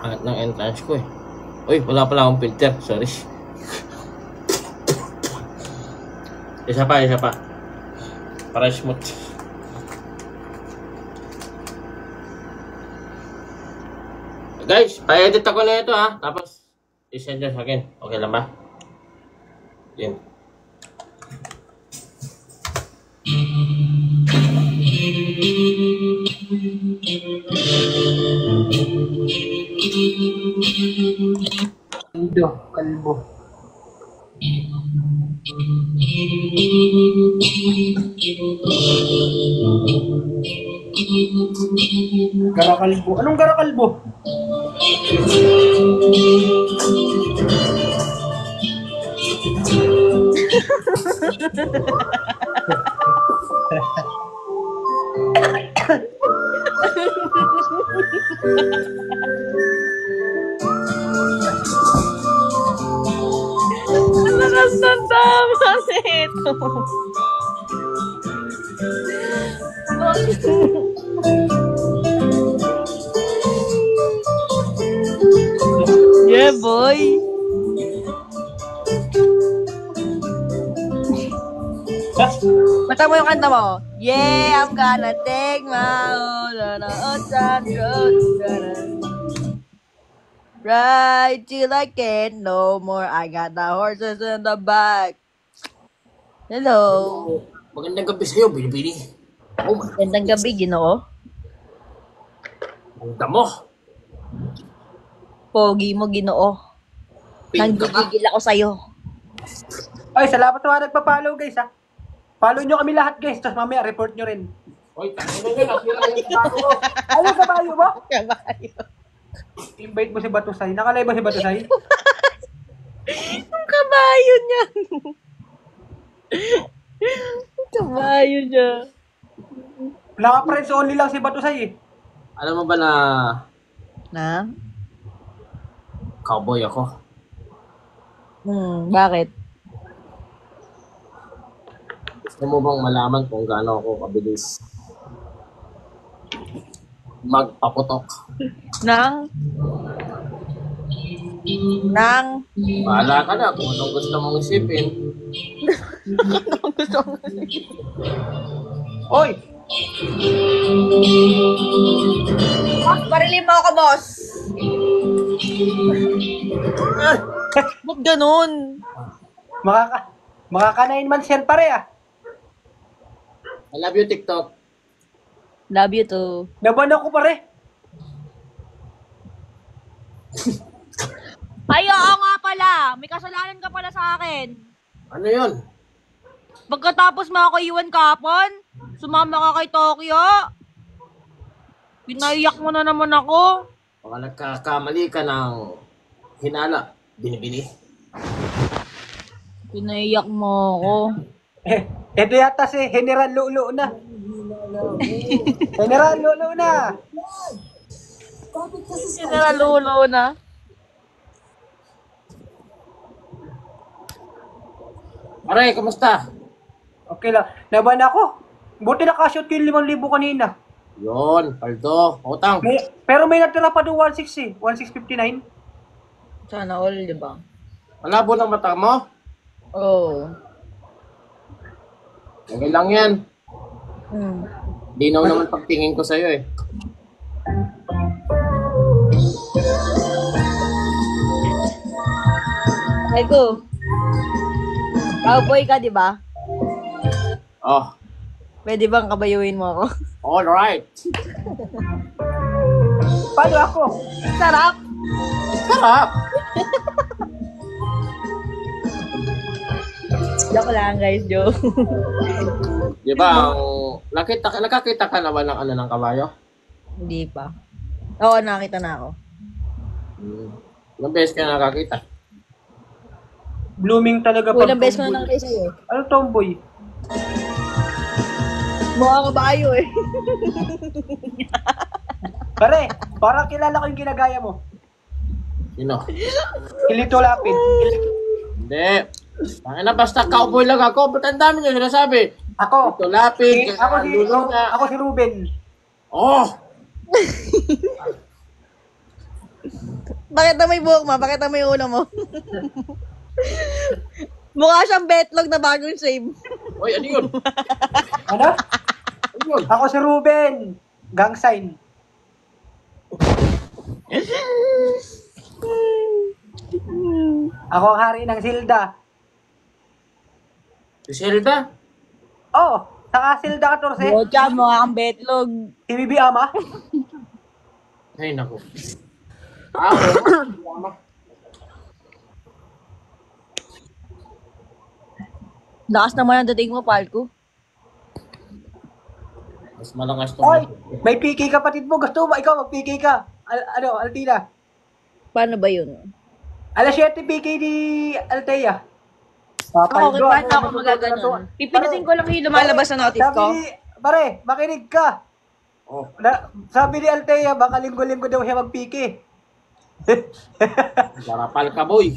Angat ng entrance ko eh. Uy, wala pala akong filter. Sorry. Isa pa. Para smooth. Guys, pa-edit ako na ito ha. Tapos, i-send nyo sa akin. Okay lang ba? Yan. Kalbo. Garakalbo. Anong garakalbo? Lakas ng tama nito. Yeah, boy. Bata mo yung kanta mo. Yeah, I'm gonna take my own road. Ride till I can't no more. I got the horses in the back. Hello. Magandang gabi sa'yo, Bini-Bini. Oh my. Magandang gabi, Ginoo. Ang damo. Pogi mo, Ginoo. Nanggigigil ako sa'yo. Ay, salamat sa mga nagpa-follow guys ha. Follow nyo kami lahat guys. Tapos mamaya report nyo rin. Uy, tangin na yun. Nasira yung kabayo ko. Ayun, kabayo mo? Kabayo. Invite mo si Batusay. Nakalive ba si Batusay? Yung kabayo niya. Yung kabayo niya. Wala ka friends only lang si Batusay eh. Alam mo ba na Na? cowboy ako? Bakit? Gusto mo bang malaman kung gaano ako kabilis magpaputok? Nang? Bahala ka na kung anong gusto mong isipin. Anong gusto mo? Oy! Boss, parilin mo ako, boss. Ba't ganun? Makaka 9 months yan pare ah. I love you, TikTok. Love you too. Naban ako pare. Ay, oo nga pala. May kasalanan ka pala sa akin. Ano yun? Pagkatapos mo ako iwan kapon, sumama ka kay Tokyo. Pinaiyak mo na naman ako. Baka nagkakamali ka ng hinala. Binibini. Pinaiyak mo ako. Ito yata si General Lulu na. General Lulu na. Nalalulo na. Pare, kumusta? Okay lang. Naban ako. Buti nakashoot ko yung 5,000 kanina. Yun, paldo. Utang. Pero may natira pa doon 16 eh. 1659. Sana all, di ba? Malabo ng mata mo? Oo. Okay lang yan. Hmm. Dinaw naman pagtingin ko sa'yo eh. Ay ko. Cowboy ka, di ba? Oh, Pwede bang kabayuin mo ako? alright. Paano ako? Sarap! Sarap. Joke lang, guys. Joke. Di ba, nakakita ka na ba ng ano ng kabayo? Hindi pa. Oo, nakita na ako. Ilang beses ka na nakakita? Blooming talaga Uy, ilang beses ko tomboy. na nakita sa'yo. Ano tomboy? Mukha kabayo eh. Pare, parang kilala ko yung ginagaya mo. Sino? Kilito Lapid. Hindi. Bakit na basta cowboy lang ako? Ba't ang dami niyo sinasabi? Ako. Ito lapid, Ako si Ruben. Oh! Bakit na may buhok mo? Bakit na may ulo mo? Mukha siyang betlog na bagong shave. Uy, ano yun? Ano? Ano yun? Ako si Ruben. Gang sign. Ako ang hari ng Silda. Si Zelda? Oh, saka Silda 14. Bocha, mukha kang betlog. Si Bibi Ama. Ay, naku. Oo. Lakas naman ang dating mo, Palco. Mas malakas to. Oy, may PK kapatid mo. Gusto mo, ikaw mag-PK ka. Altina. Paano ba yun? Alas 7 PK ni Altea. Okay, paano ako magaganon? Pipindutin ko lang yung lumalabas na notif ko. Pare, makinig ka. Oh. Sabi ni Altea, baka linggo-linggo daw siya mag-PK. Garapal ka, boy.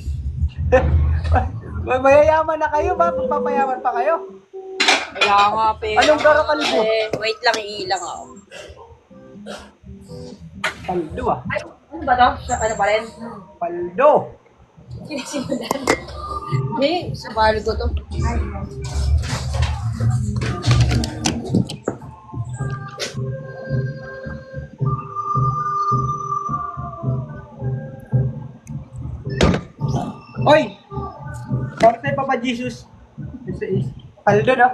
Mayayaman na kayo ba? Magpapayaman pa kayo? Kaya nga, pero... Anong garapal mo? Wait lang, iilang ako. Paldo ah. Ano ba to? Ano pa rin? Paldo. Hindi, sa Palco to. Oy! Sorte pa ba, Jesus? Paldo no?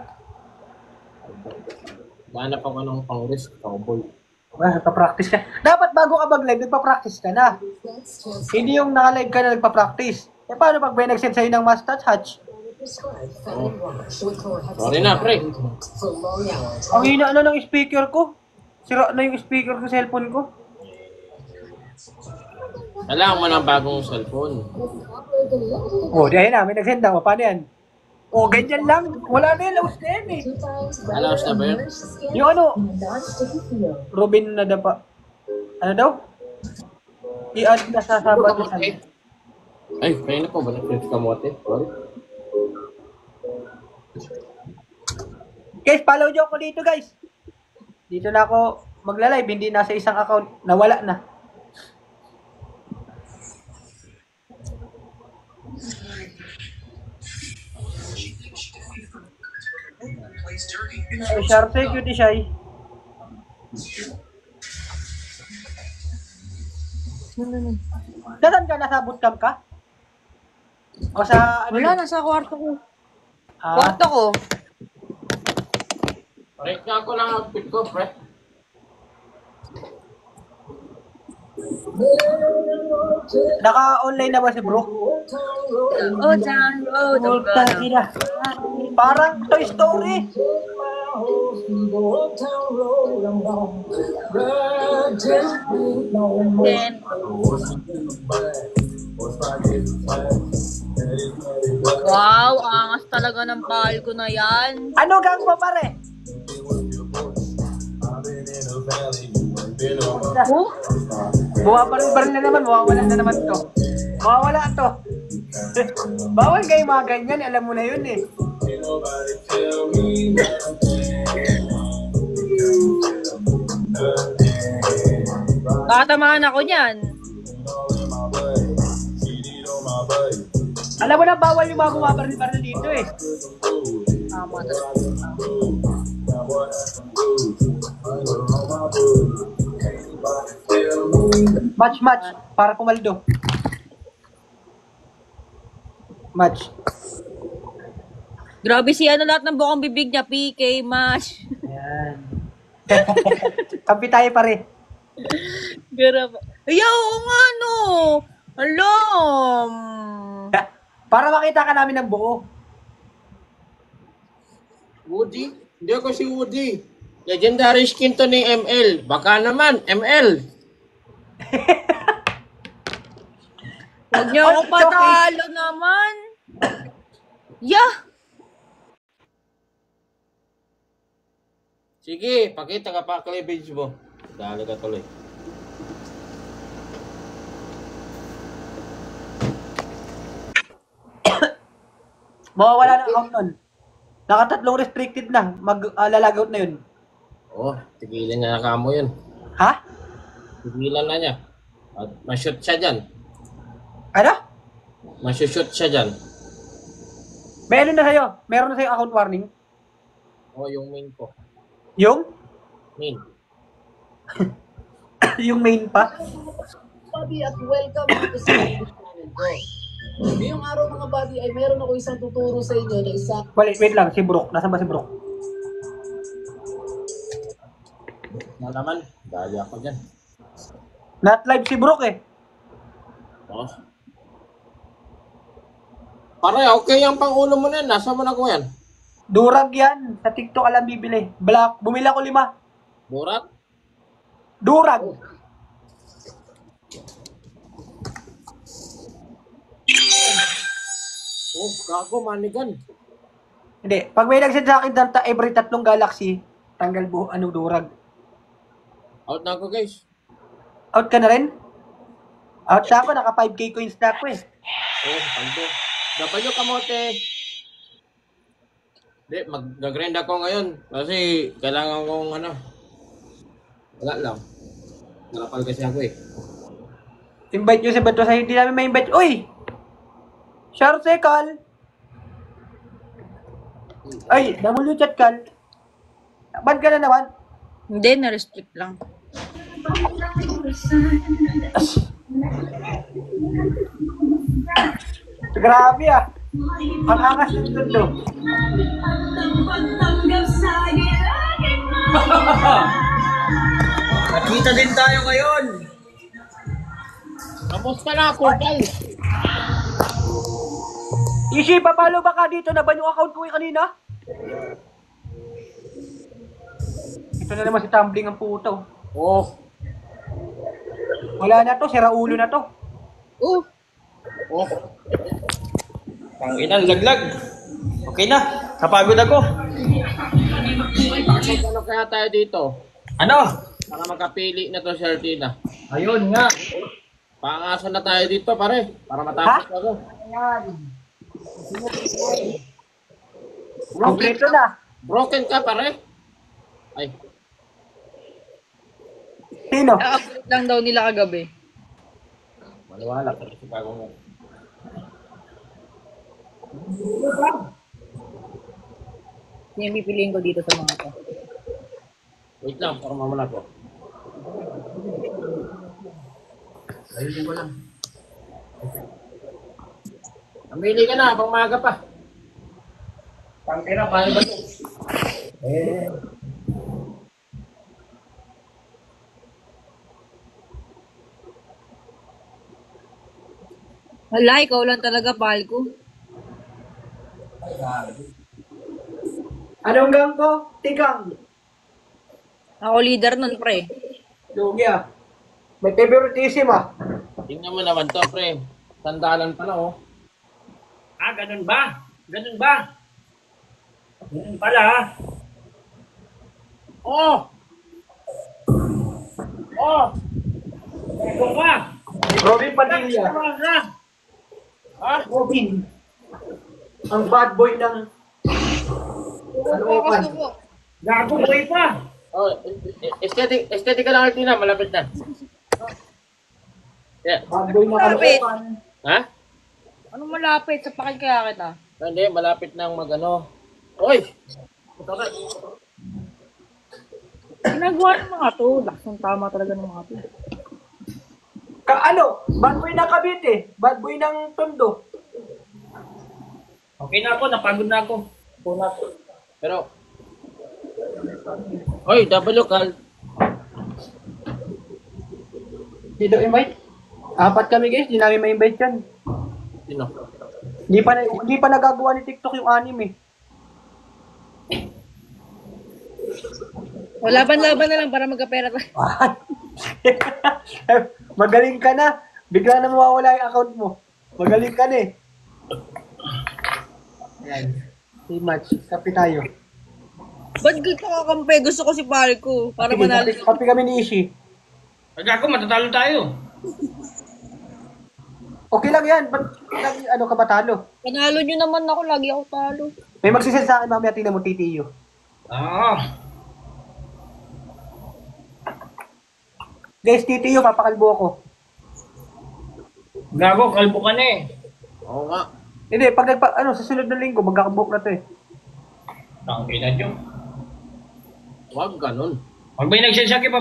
Hanap ako ng pang-risk, cowboy. Nagpa-practice ka. Dapat bago ka mag-live, nagpa-practice ka na. Hindi yung naka-live ka na nagpa-practice. Eh paano pag may nag-send sa'yo ng mustache hatch? Oh. Sorry na, pre. Ang hina na ng speaker ko. Sira na yung speaker ko sa cellphone ko. Kailangan mo ng bagong cellphone. Oh, di ayun na. May nag-send na. O, paano yan? Oh, ganyan lang. Wala na yan. Laos na yan eh. Alaos na ba yun? Yung ano, Robin na dapa. Ano daw? I-add na sa sabat na sana. Ay, kaya na po ba nag-print kamote? Sorry. Guys, follow nyo ako dito guys. Dito na ako magla-live. Hindi nasa isang account. Nawala na. Ay, sharp security siya eh. Nasaan ka? Nasa bootcamp ka? O sa ano? Wala, nasa kwarto ko. Ah, Kwarto ko. Correct na ako lang outfit ko, pre. Naka-online na ba si bro? Oh, down road, I'm Puta gonna. sila. Parang Toy Story. Then, wow, angas talaga ng palko na yan. Ano gang pa pare? Oh, Buwabaril na naman, mawawala na naman to. Mawawala to. Bawal kayo mga ganyan, alam mo na yun eh. tatamaan ako niyan. Alam mo na, bawal yung mga bumabaril dito eh. Tama talaga. Match, para pumaldo. Match. Grabe si ano, lahat ng bukang bibig niya, PK, Mash. Ayan. Kampi tayo pare. Grabe. Ayaw nga no. Alam. Para makita ka namin ng buo. Woody? Hindi ako si Woody. Legendary skin to ni ML. Baka naman, ML. Huwag niyo ako patalo naman. Yeah. Sige, pakita ka pa cleavage mo. Dali ka tuloy. Mawawala na account nun. Nakatatlong restricted na. Lalagaut na yun. Oh, tigilan niya na kamo yun. Ha? Tigilan na niya. At ma-shoot siya dyan. Ano? Ma-shoot siya dyan. Meron na sa'yo. Meron na sa'yo account warning. Oh, yung main ko. Yung? Main. Yung main pa? Buddy at welcome to sa channel ko. Ngayong araw mga buddy ay meron ako isang tuturo sa inyo na isa. Wait lang. Si Brook. Nasaan ba si Brook? Malaman, dali ako dyan. Not live si Brook eh. Oh. Pare, okay yung pang-ulo mo na yan. Nasa mo na ko yan? Durag yan. Sa TikTok alam bibili. Black. Bumili ako 5. Burat? Durag. Oh, gago, manigan. Hindi. Pag may nag-send sa akin every 3 galaxy, tanggal durag. Out na ako, guys. Out ka na rin? Out na ako. Naka 5k coins na ako eh. Oh, paldo. Dapat nyo kamote. Hindi, mag-grind ako ngayon. Kasi kailangan kong ano. Wala lang. Nalapal kasi ako eh. Invite nyo si Bato sa hindi namin ma-invite. Uy! Share Kal. Ay, W chat Kal. Ban ka na naman. Hindi, na-restrict lang. Grabe ah. Ang angas ng tundo. Nakita din tayo ngayon. Kamusta na ako, Gal? Ishi, papalo ba ka dito? Na ban yung account ko kanina? Ito na naman si Tumbling ang puto. Oh. Wala na to, sira ulo na to. Oh, Oh. Tanginan, laglag. Okay na, kapagod ako. Ano kaya tayo dito? Ano? Para makapili na to si Artina. Ayun nga. Pangaso na tayo dito, pare. Para matapos ako. Kompleto na. Broken ka, pare. Ay, Sino? na-upload lang daw nila kagabi. maniwala. Pero si Pago mo. Yung pipiliin ko dito sa mga to. Wait lang, para mamala ko. Ayusin ko lang. Namili ka na, pang maaga pa. Tangkira, paano ba ito? Wala, ikaw lang talaga, pahal ko. Anong gang ko? Tikang. Ako leader nun, pre. Lugi ah. May favoritism ah. Tingnan mo naman to, pre. Sandalan pa na, oh. Ah, ganun ba? Ganun ba? Ganun pala, ha? Oh! Oh! Ikaw ba? Robin Padilla. Tama ka. Ha? Robin. Ang bad boy ng Caloocan. Gago boy pa. Oh, aesthetic ka lang, Artina. Malapit na. Yeah. Bad boy ng Malapit. Caloocan. Ha? Anong malapit? Sa pakil kaya kita. Hindi, malapit nang mag-ano. Oy! Ginagawa ng mga to. Laksong tama talaga ng mga to. Bad boy ng Cavite. Bad boy ng Tondo. Okay na ako, napagod na ako. Puna ako. Pero, oy, double local. Sino invite? 4 kami guys, di namin ma-invite yan. Sino? Hindi pa nagagawa ni TikTok yung anime. O, laban-laban na lang para magkapera tayo. Magaling ka na. Bigla na mawawala yung account mo. Magaling ka na eh. Ayan. Team match. Kapi tayo. Ba't gusto ko kakampi? Gusto ko si pahal ko. Para Sige, manalo. kapi kami ni Ishi. Gago, matatalo tayo. Okay lang yan. Ba't ano ka matalo? Panalo nyo naman ako. Lagi ako talo. May magsisend sa akin mamaya tingnan mo TTU. Ah. Guys, TTU, papakalbo ako. Gago, kalbo ka na eh. Oo nga. Hindi, pag sa sunod na linggo, magkakabook na to eh. Tangkay na dyan. Huwag ganun. Pag may nagsasaki,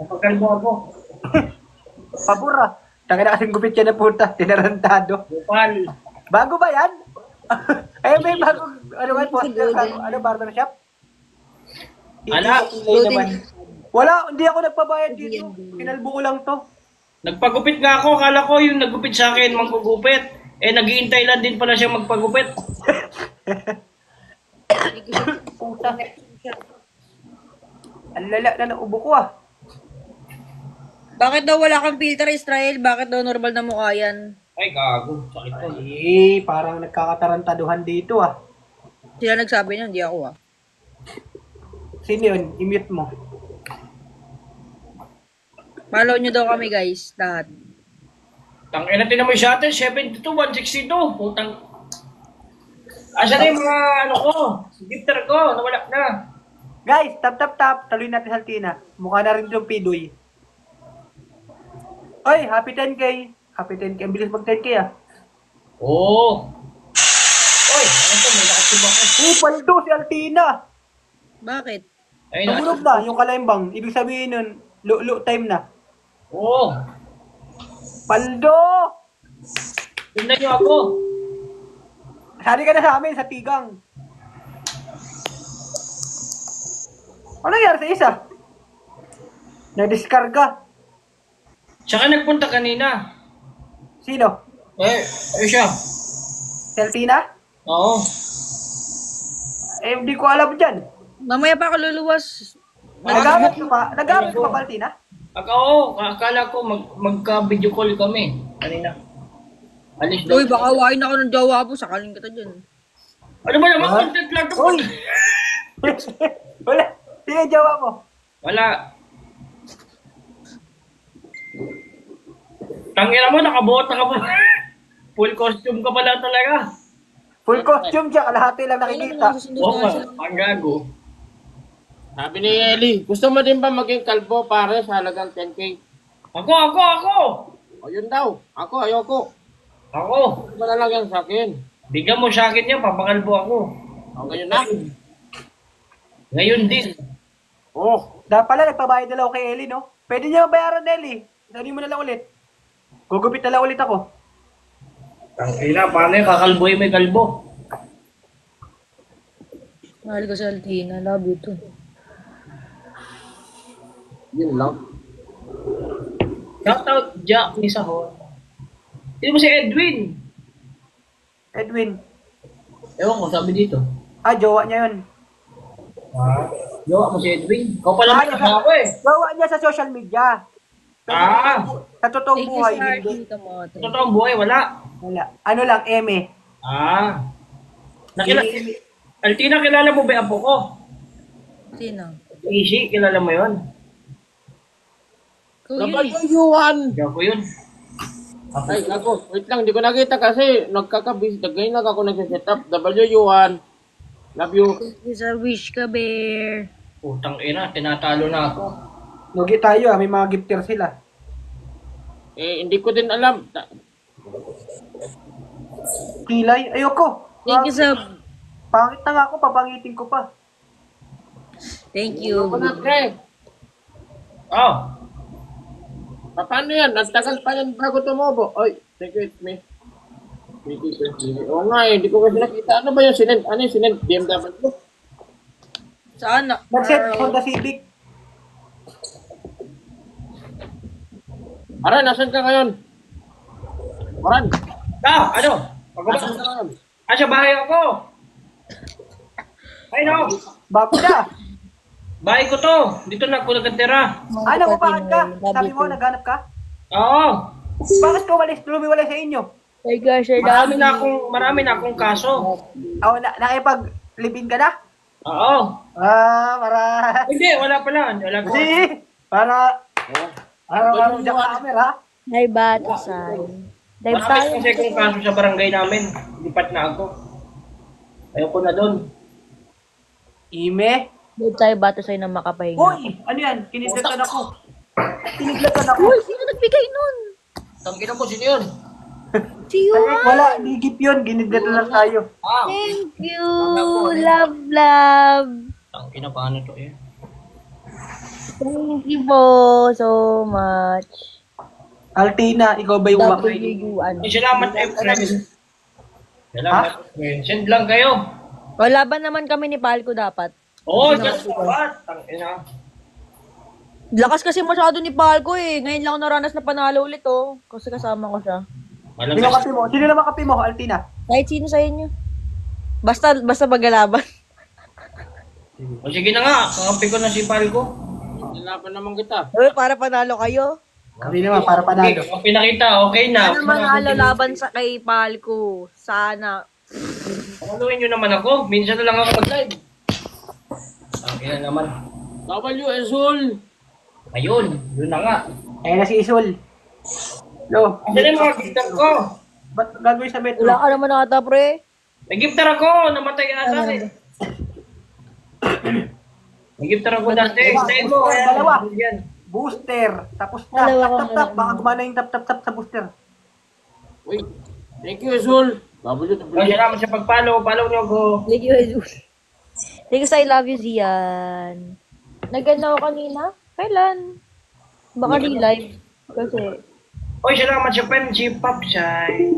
papakalbo ako. Pabor ah. Tangin na kasing gupit yan na puta. Tinarantado. Bupal. Bago ba yan? Ay, may bago. Ano ba? Poster ka? Ano, barbershop? Ala. Ilay naman. Wala, hindi ako nagpabayad dito. Kinalbo ko lang to. Nagpagupit nga ako. Akala ko yung naggupit sa akin, manggugupit. Eh, naghihintay lang din pala siya magpagupit. Puta. Ang lala na naubo ko ah. Bakit daw wala kang filter, Israel? Bakit daw normal na mukha yan? Ay, gago. Sakit ko. Ay, parang nagkakatarantaduhan dito ah. Sila nagsabi niya, hindi ako ah. Sino yun? I-mute mo. Follow nyo daw kami guys, lahat. Tangin natin naman siya atin, 72, 162. Putang. Asa na yung mga ano ko? Gifter ko, nawala na. Guys, tap. Taluin natin sa Altina. Mukha na rin yung pidoy. Oy, happy 10K. Happy 10K. Ang bilis mag 10K ah. Oo. Oy, ano to? May nakatibak ko. Paldo si Altina. Bakit? Ay, Nahulog na yung kalembang. Ibig sabihin nun, lulo time na. Oo. Paldo! Tingnan niyo ako. Sali ka na sa amin, sa tigang. Ano nangyari sa isa? Nagdiskarga. Tsaka nagpunta kanina. Sino? Eh siya. Si Altina? Oo. Eh, hindi ko alam dyan. Mamaya pa ako luluwas. Nagamit ko pa ba Altina? Akala ko magka-video call kami. Kanina. Alis daw. Uy, baka wain ako ng jowa mo. Sakaling kita dyan. Ano ba naman? Content lang to. Uy! Wala. Sino yung jawa mo? Wala. Tangina mo, nakabota ka pa. Full costume ka pala talaga. Full costume siya, kalahati lang Ayun nakikita. naman, susunod Oo na nga, sila. ang gago. Sabi ni Eli, gusto mo din ba maging kalbo pare sa halagang 10K? Ako! O yun daw. Ako, ayoko. Ako! Ano ba na lang yan sa akin? Bigyan mo sa akin yan, papakalbo ako. O ngayon na. Ngayon din. Oh, Dapat pala, nagpabayad na lang ako kay Ellie, no? Pwede niya mabayaran na Ellie. Sabi mo na lang ulit. Gugupit na lang ulit ako. Tangina, paano yung kakalboy may kalbo? Mahal ko si Altina. Love you too. yun lang. Shout out Jack ni Sahor. Sino ba si Edwin? Edwin. Ewan ko, sabi dito. Ah, jowa niya yun. Jowa mo si Edwin. Ikaw pala may kasama ko eh. Jowa niya sa social media. Sa totoong Thank you, buhay, sir. hindi. Kamote. Sa totoong buhay, wala. Wala. Ano lang, eme. Altina, kilala mo ba yung apo ko? Sino? Ishi, kilala mo yun? Kuya W1! Diyan ko yun. Ay, ako, wait lang, di ko nakita kasi nagkakabis, ngayon lang ako nag-set up. W1. Love you. Sa wish ka, bear. Putang ina, tinatalo na ako. Lugi tayo may mga gifter sila. Eh, hindi ko din alam. Kilay, ayoko. Thank you, sir. Pangit na nga ako, papangitin ko pa. Thank you. Ako na, pre. Oh, Paano yan? Nagtagal pa yan bago tumubo. Oy, take it me. Oo nga eh, hindi ko kasi nakita. Ano ba yung sinend? Ano yung sinend? BMW? Sana. Nag-set Honda Civic. Aran, nasan ka ngayon? Aran, ano? nasan ka ngayon? Sa bahay ako. Ay no, Bago na. bahay ko to. Dito na ako nagkatira. Ano mo, bakit ka? Sabi mo, naghanap ka? Oo. Bakit ka lumiwalay sa inyo? Hey guys, sir. Marami na akong kaso. Oh, nakipag-libin ka na? Oo. Para... Hindi, wala pala. Wala ko. Hindi. Para... Araw-araw dyan ka camera. Hi, Batasay. Dive Marami tayo. kasi akong kaso sa barangay namin. Lipat na ako. Ayoko na doon. Ime. Dive tayo, Batasay na makapahinga. Uy! Ano yan? Kiniglatan ako. Kiniglatan ako. Uy, sino nagbigay nun? Tangina mo, sino yun? Si Yuan. Wala, digip yun. Giniglatan lang tayo. Thank you. Love, love. Tangina, paano to eh? Thank you po so much. Altina, ikaw ba yung W, umakay? Yuan. Ay, salamat friend. Salamat friend. Send lang kayo. Wala ba naman kami ni Palco dapat? Oo, just what? Tangina. Lakas kasi masyado ni Palco eh. Ngayon lang ako naranas na panalo ulit oh. Kasi kasama ko siya. Sino kape mo? Sino naman kape mo, Altina? Kahit sino sa inyo. Basta paggalaban. O sige na nga, kakampi ko na si Palco. Nilaban naman kita. Uy, para panalo kayo. Kami naman, para Okay, panalo. kung pinakita, okay na. Ano manalo laban sa kay Palco? Sana. Panuloyin nyo naman ako. Minsan na lang ako mag-live. Okay na naman. W, Azul. Ayun, yun na nga. Ayun na si Isul. Lo, Asan na yung mga gifter ko? ba't gagawin sa metro? Wala ka naman ata, pre. May gifter ako, namatay ata eh. May gifter ako dati. Stay mo. Dalawa. Yan. Booster. Tapos na. Dalawa Tap. Baka gumana yung tap sa booster. Uy, thank you, Azul. W, Salamat sa pag-follow. Follow nyo ako. Thank you, Jesus. Thank you sa I love you, Zian. Naganda ako kanina? Kailan? Baka di live. Kasi. Oy, salamat sa friend, si Papsay.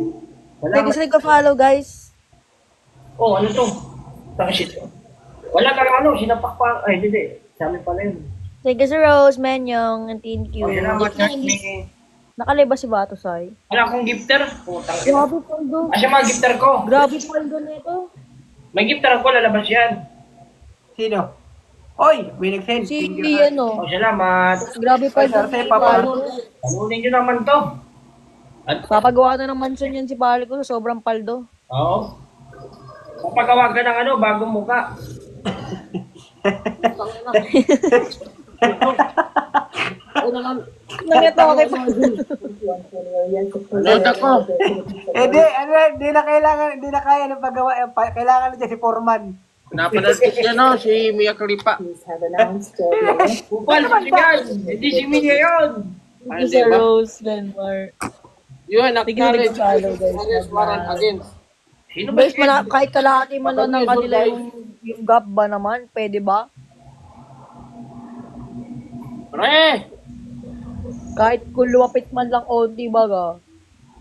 Thank you sa nagka-follow, guys. Oh, ano to? Tangshit. Wala kang ano, sinapak pa. Ay, hindi. Sa amin pala yun. Thank you sa Rose, Menyong, and thank you. Oh, salamat sa akin. Nakaliba si Batusay. Wala akong gifter. Putang ina. Grabe, Paldo. Asa mga gifter ko? Grabe, Paldo nito. May gifter ako, lalabas yan. Sino? Oy, may nag-send. Si Thank you, ha. Oh, ano. salamat. Grabe, Paldo. Sarte, Papa. Panunin nyo naman to. At, Papagawa na ng mansion yan si Paldo sa sobrang Paldo. oo. Papagawa ka ng ano, bagong muka. Nangyato ako kay Load ako. Di na kaya ng paggawa. Kailangan na dyan si Foreman. Napanood ko siya, no? Si Mia Khalifa. Kupal, si yan. Hindi si Mia yun. Thank you sa Rose, Denmark. Yun, Tignan acknowledge. nag-follow, guys. Acknowledge warrant against. Sino ba Guys, kahit kalahati man lang ng kanila yung gap ba naman, pwede ba? Pre! Kahit kung lumapit man lang onti baga.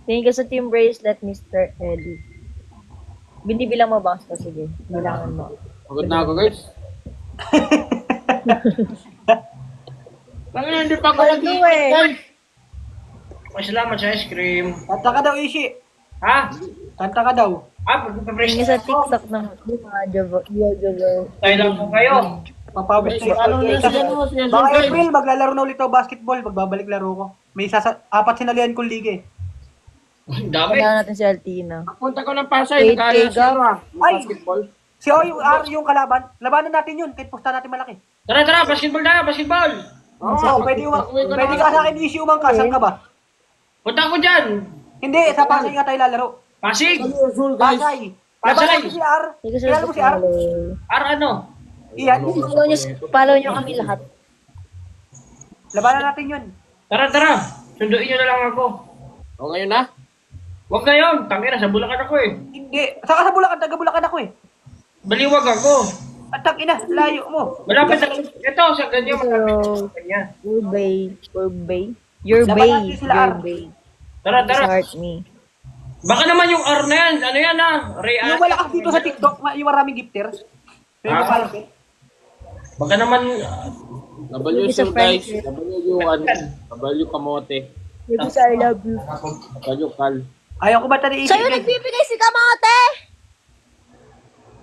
Thank you sa Team Bracelet, Mr. Eddie. Binibilang mo ba? So, sige, bilangan mo. Pagod na ako, guys. Tangina, hindi pa ako Paldo eh. guys. Ay, salamat sa ice cream. Kanta ka daw, Ishi. Ha? Kanta ka daw. Pagpapresh Tingin sa TikTok ng Jojo. Tayo lang po kayo. Papawis Guys, ano na si ano, si Baka guys. April, maglalaro na ulit ako basketball. Magbabalik laro ko. May 4 sinalihan kong liga eh. Ang dami. Kailangan natin si Altina. Punta ko ng Pasay, nag-aaral siya Ay! basketball. Si OUR yung kalaban. Labanan natin yun. Kahit pusta natin malaki. Tara, basketball na, basketball. Oo, pwede ka sa akin issue umangka. Saan ka ba? Punta ko dyan. Hindi, sa Pasay nga tayo lalaro. Pasig. Usual, guys. Pasay. Pasay. Labanan mo si R. Sige, Kilala mo si R? Ano? Iyan. Follow nyo kami lahat. Labanan natin yun. Tara. Sunduin nyo na lang ako. O ngayon na? Huwag ngayon. Tangina, sa Bulacan ako eh. Hindi. Saka sa Bulacan, taga Bulacan ako eh. Baliwag ako. At ina, layo mo. Malapit na. Ito, sa ganyan. Malapit kanya. Your bay. Your Labanan bay. natin sila, Your R. bay. Tara. Heart me. Baka naman yung R na yan. Ano yan ah? Yung malakas dito sa TikTok, yung maraming gifter. May Ah. mapalapit. Baka naman... W Sa Soul, guys. friendship. W ano? W Kamote. Baby, I love you. W Kal. Ayaw ko ba tayo Sa'yo isip? nagbibigay si Kamote!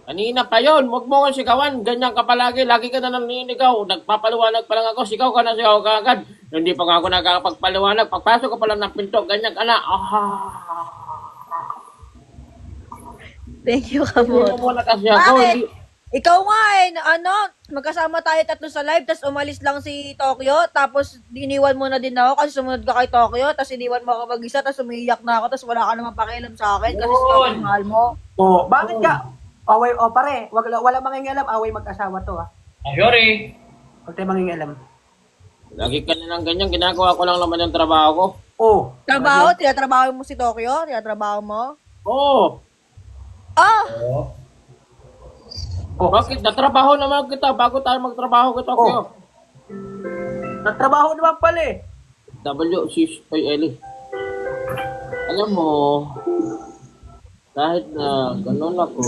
Kanina pa yun, huwag mo kang sigawan. Ganyan ka palagi, lagi ka na naninigaw. Nagpapaliwanag pa lang ako, sigaw ka agad. Hindi pa nga ako nakakapagpaliwanag. Pagpasok ko pa lang ng pinto, ganyan ka na. Thank you, Hindi Kamote. mo na kasi ako. Bakit? Hindi. Ikaw nga magkasama tayo 3 sa live, tapos umalis lang si Tokyo, tapos iniwan mo na din ako kasi sumunod ka kay Tokyo, tapos iniwan mo ako mag-isa, tapos umiiyak na ako, tapos wala ka naman pakialam sa akin kasi Yun. sa mahal mo. Oh, bakit ka? Away, pare, wala mangingialam, away mag-asawa to ha. Sorry. Huwag tayo mangingialam. Lagi ka na lang ganyan, ginagawa ko lang naman yung trabaho ko. Oh. Trabaho? Tinatrabaho mo si Tokyo? Tinatrabaho mo? Oo. Ah! Oh. Bakit? Natrabaho naman kita bago tayo magtrabaho kita. Oh. Nagtrabaho naman pala eh. Eli. Alam mo, kahit na ganun ako,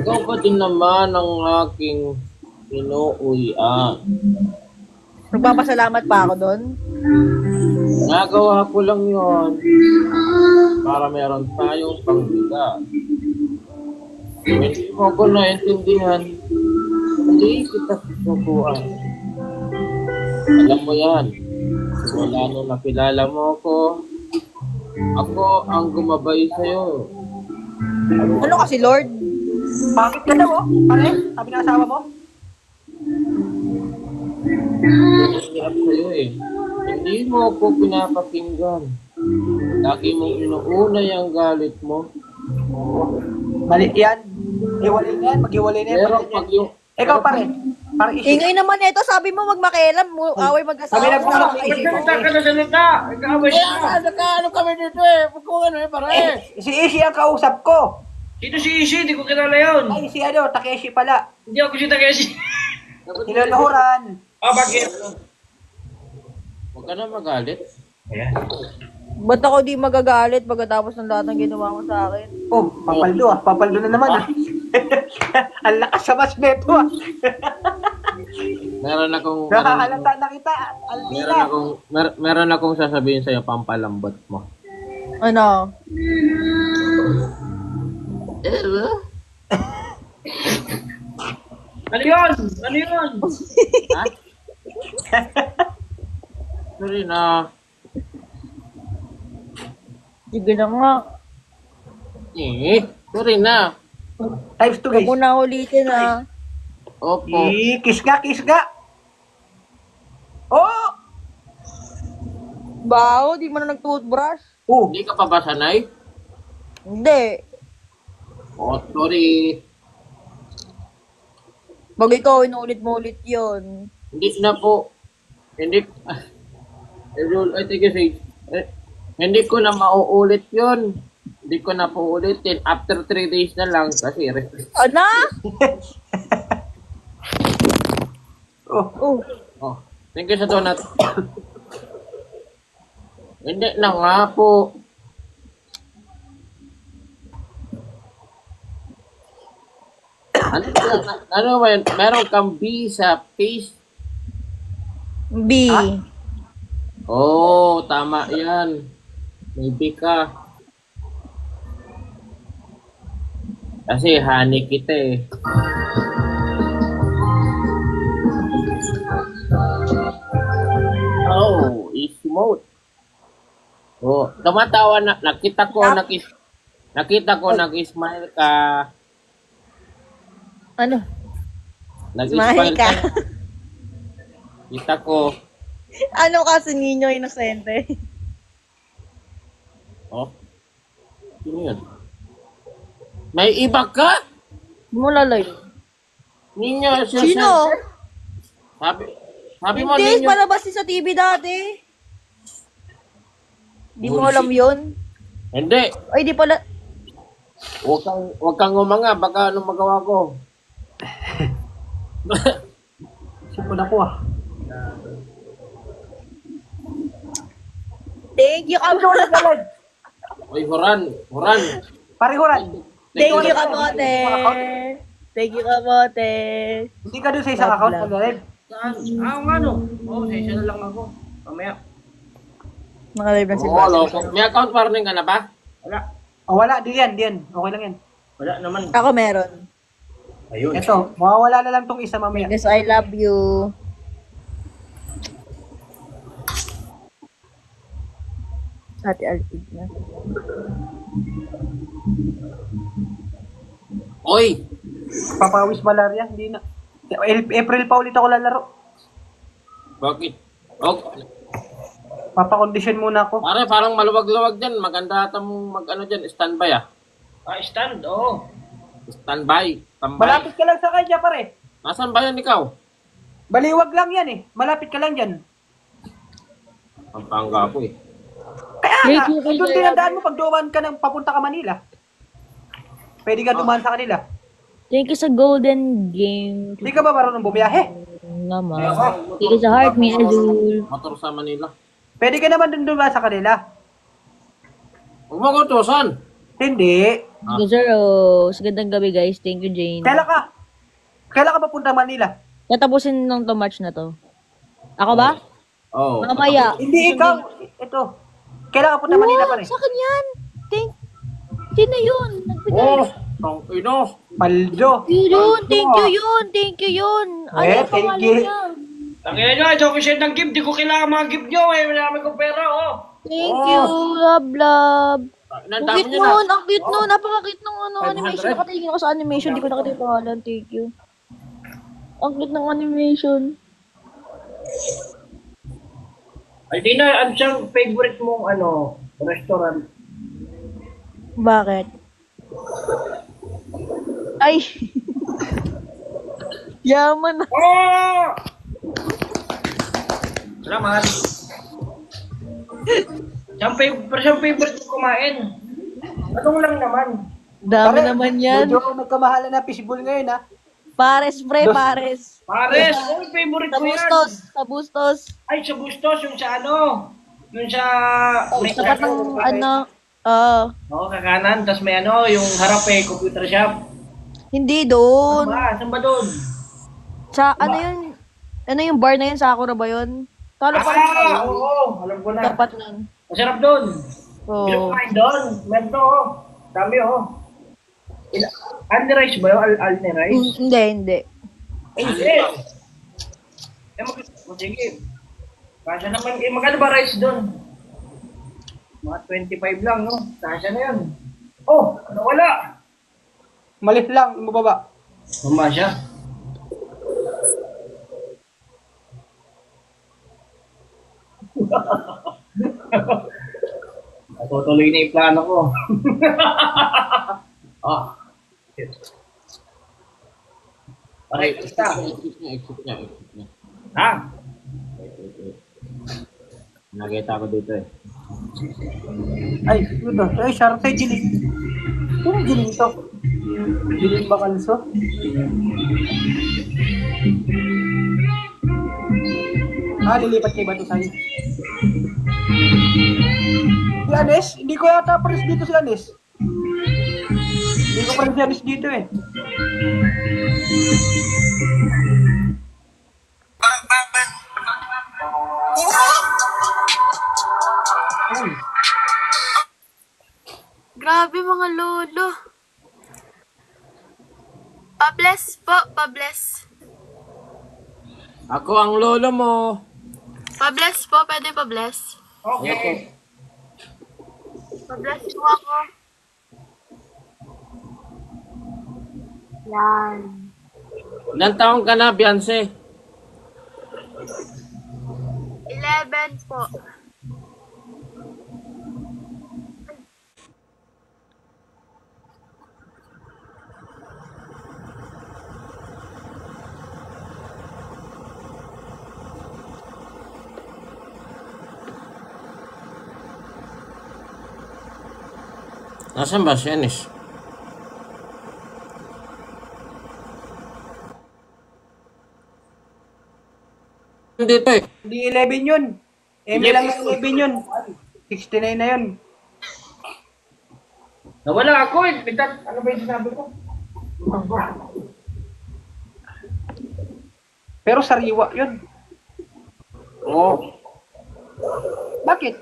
ikaw pa din naman ang aking inuuwian. Nagpapasalamat pa ako doon. Nagawa ko lang yon para meron tayong pangbigat. Hindi mo ko naintindihan, hindi kita susukuan. Alam mo yan, wala nung nakilala mo ako ang gumabay sa'yo. Ano kasi, Lord? Bakit ka daw oh? Pare, sabi ng asawa mo? Hirap sa'yo eh. Hindi mo ako pinapakinggan. Lagi mong inuunay ang galit mo. Mali yan. Iwalay na yan, mag-iwalay na yan. Pero Mali yan. pag yung... Ikaw pare, pare issue. Ingay naman ito, sabi mo magmakialam, away mag-asawa. Sabi na po lang, Magsalita ka na salita. Ikaw Ano kami dito eh? Kung ano eh, pare. Si Ishi ang kausap ko. Sino si Ishi? Di ko kilala yun. Ay, si Takeshi pala. Hindi ako si Takeshi. Nilalahuran. Bakit? Huwag ka na magalit. Ayan. Ba't ako di magagalit pagkatapos ng lahat ng ginawa mo sa akin? Oh, papaldo ah. Papaldo na naman ah. Ang lakas sa mas neto ah. Meron akong... Nakakalata na kita. Alvina. Meron akong sasabihin sa'yo, pampalambot mo. Ano? Ano yun? Ano yun? Ha? Sorry na. Sige na nga. Sorry na. Times 2 Huwag guys. mo na ulitin ah. Opo. Kiss nga. Oh! Baho, di mo na nag-toothbrush. Oh, Hindi ka pa ba sanay? Hindi. Oh, sorry. Pag ikaw, inuulit mo ulit yun. Hindi na po. Hindi. I think hindi ko na mauulit yun. Hindi ko na po ulitin. After 3 days na lang kasi Ano? oh. Oh. Oh, thank you sa donut. Hindi na nga po. Ano ba yun? Meron kang B sa face. B. Oo, tama yan. Maybe ka. Kasi honey kita eh. Oh, easy mode. Oh, tumatawa na. Nakita ko, nag-smile ka. Ano? Nag-smile Smile ka. Kita ko. Ano kasi ninyo inosente? Oh. Sino yun? May iba ka? Mulalay. Ninyo, Sino? Sabi mo Hindi, ninyo. palabas din sa TV dati. Di mo alam yun? Hindi. Ay, di pala. Huwag kang umanga. Baka anong magawa ko. Sipon ako ah. Thank you, Ano kamote. ulit galag? Uy, Horan. Parihuran. Thank you, kamote. Thank you, kamote. Hindi ka doon sa isang account pag-live. Saan? Nga no. Oo, sa isa na lang ako. Mamaya. Nakalive lang si Oo, loko. May account warning ka na ba? Wala. Oh, wala, di yan. Okay lang yan. Wala naman. Ako meron. Ayun. Ito, mawawala na lang tong isa mamaya. Yes, I love you. Ate Alpid na. Uy! Papawis malaria, hindi na. April pa ulit ako lalaro. Bakit? Okay. Papakondisyon muna ako. Pare, parang maluwag-luwag dyan. Maganda ata mong mag-ano dyan. Standby ah. Stand, oo. Standby. Tambay. Malapit ka lang sa kanya, pare. Nasaan ba yan ikaw? Baliwag lang yan eh. Malapit ka lang dyan. Pampanga ko eh. Kaya nga, doon tinandaan mo pag dumaan ka ng papunta ka Manila. Pwede ka dumaan sa kanila. Thank you sa golden game. Hindi ka ba marunong bumiyahe? Naman. Thank you sa heart, me Azul. Motor sa Manila. Pwede ka naman doon dumaan sa kanila. Huwag mo ko tusan. Hindi. Thank you, Sir Rose. Gandang gabi, guys. Thank you, Jane. Kailan ka papunta Manila? Tatapusin ng to March na to. Ako ba? Oh. Mamaya. Hindi ikaw. Ito. Kailan ka punta Manila pare? Sa akin yan. Sino yun? Nagbigay. Oh, tong ino. Paldo. Yun. Thank you yun. Thank you yun. Ano Eh, yung thank pangalan you. niya? Tangina nyo, ito ko share ng gift. Di ko kailangan mga gift nyo eh. Marami kong pera, oh. Thank you. Love, love. Ang Nandami cute niya na. nun. Ang cute nun. Napaka-cute ng ano, 500. animation. Nakatingin ako sa animation. Di ko nakita yung pangalan. Thank you. Ang cute ng animation. Aldina, ano siyang favorite mong restaurant? Bakit? Ay. Yaman na. Oh! Salamat. Siyang favorite ko kumain. Anong lang naman? Dami naman yan. Medyo nagkamahalan na fishbowl ngayon ha. Pares, pre, pares. Pares, favorite Sa ko yan. bustos. Sa bustos. Ay, sa Bustos, yung sa yung sa... may Tapat ng Oo, kakanan. Tapos may yung harap computer shop. Hindi doon. Saan ba doon? Sa ano yung bar na yun? Sakura ba yun? Talo pa rin. Oo, alam ko na. Tapat nun. Masarap doon. Oo. Gusto kumain doon. Meron to, dami, Alni rice ba yun? Alni rice? Hindi. Hindi. Sige. Kasya naman, magkano ba rice doon? Mga 25 lang, no? Kasya na yan. Oh, wala. Malit lang, bumaba. Mama siya. Natutuloy na yung plano ko. Ay, Exit exit niya. Ha? Nakita ko dito eh. Ay, ito. Ay, Sharpay Jiling. Yung Jiling to. Jiling Bakalso. Lilipat kayo ba ito sa'yo? Si Anes? Hindi ko yata pares dito si Anes. Hindi ko pares si Anes dito eh. Grabe mga lolo. Pa-bless po, pa-bless. Ako ang lolo mo. Pa-bless po, pwede pa-bless. Okay. Pa-bless po ako. Yan. Ilan taong ka na, Beyonce? 11 po. Nasaan ba si Anis? Dito eh. Hindi 11 yun. Emi lang ng 11 yun. 69 na yun. Nawala ako eh. Ano ba yung sinabi ko? Pero sariwa yun. Oo. Bakit?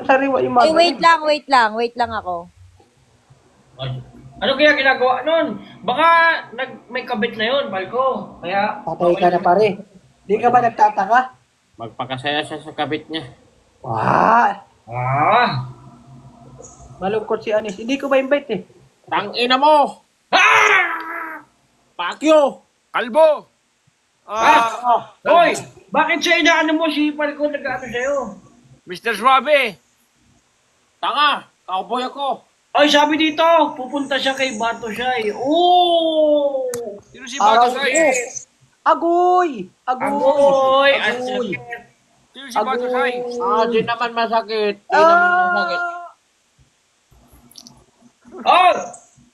Sariwa yung mga... Wait lang ako. Ano kaya ginagawa nun? Baka may kabit na yun, Palko. Kaya... Patay ka na pare. Di ka ba nagtataka? Magpakasaya siya sa kabit niya. Ah! Malungkot si Anis. Hindi ko ba invite eh? Tangina mo! Pakyo! Kalbo! Hoy! Bakit siya inaano mo si Palko nag-ano sa'yo? Mr. Suave! Tanga! Cowboy ako! Ay, sabi dito, pupunta siya kay Bato Shay. Oh! Sino si Batasay? Agoy! Agoy! Agoy! Sino si Batasay? Di naman masakit. Di naman masakit. Oh!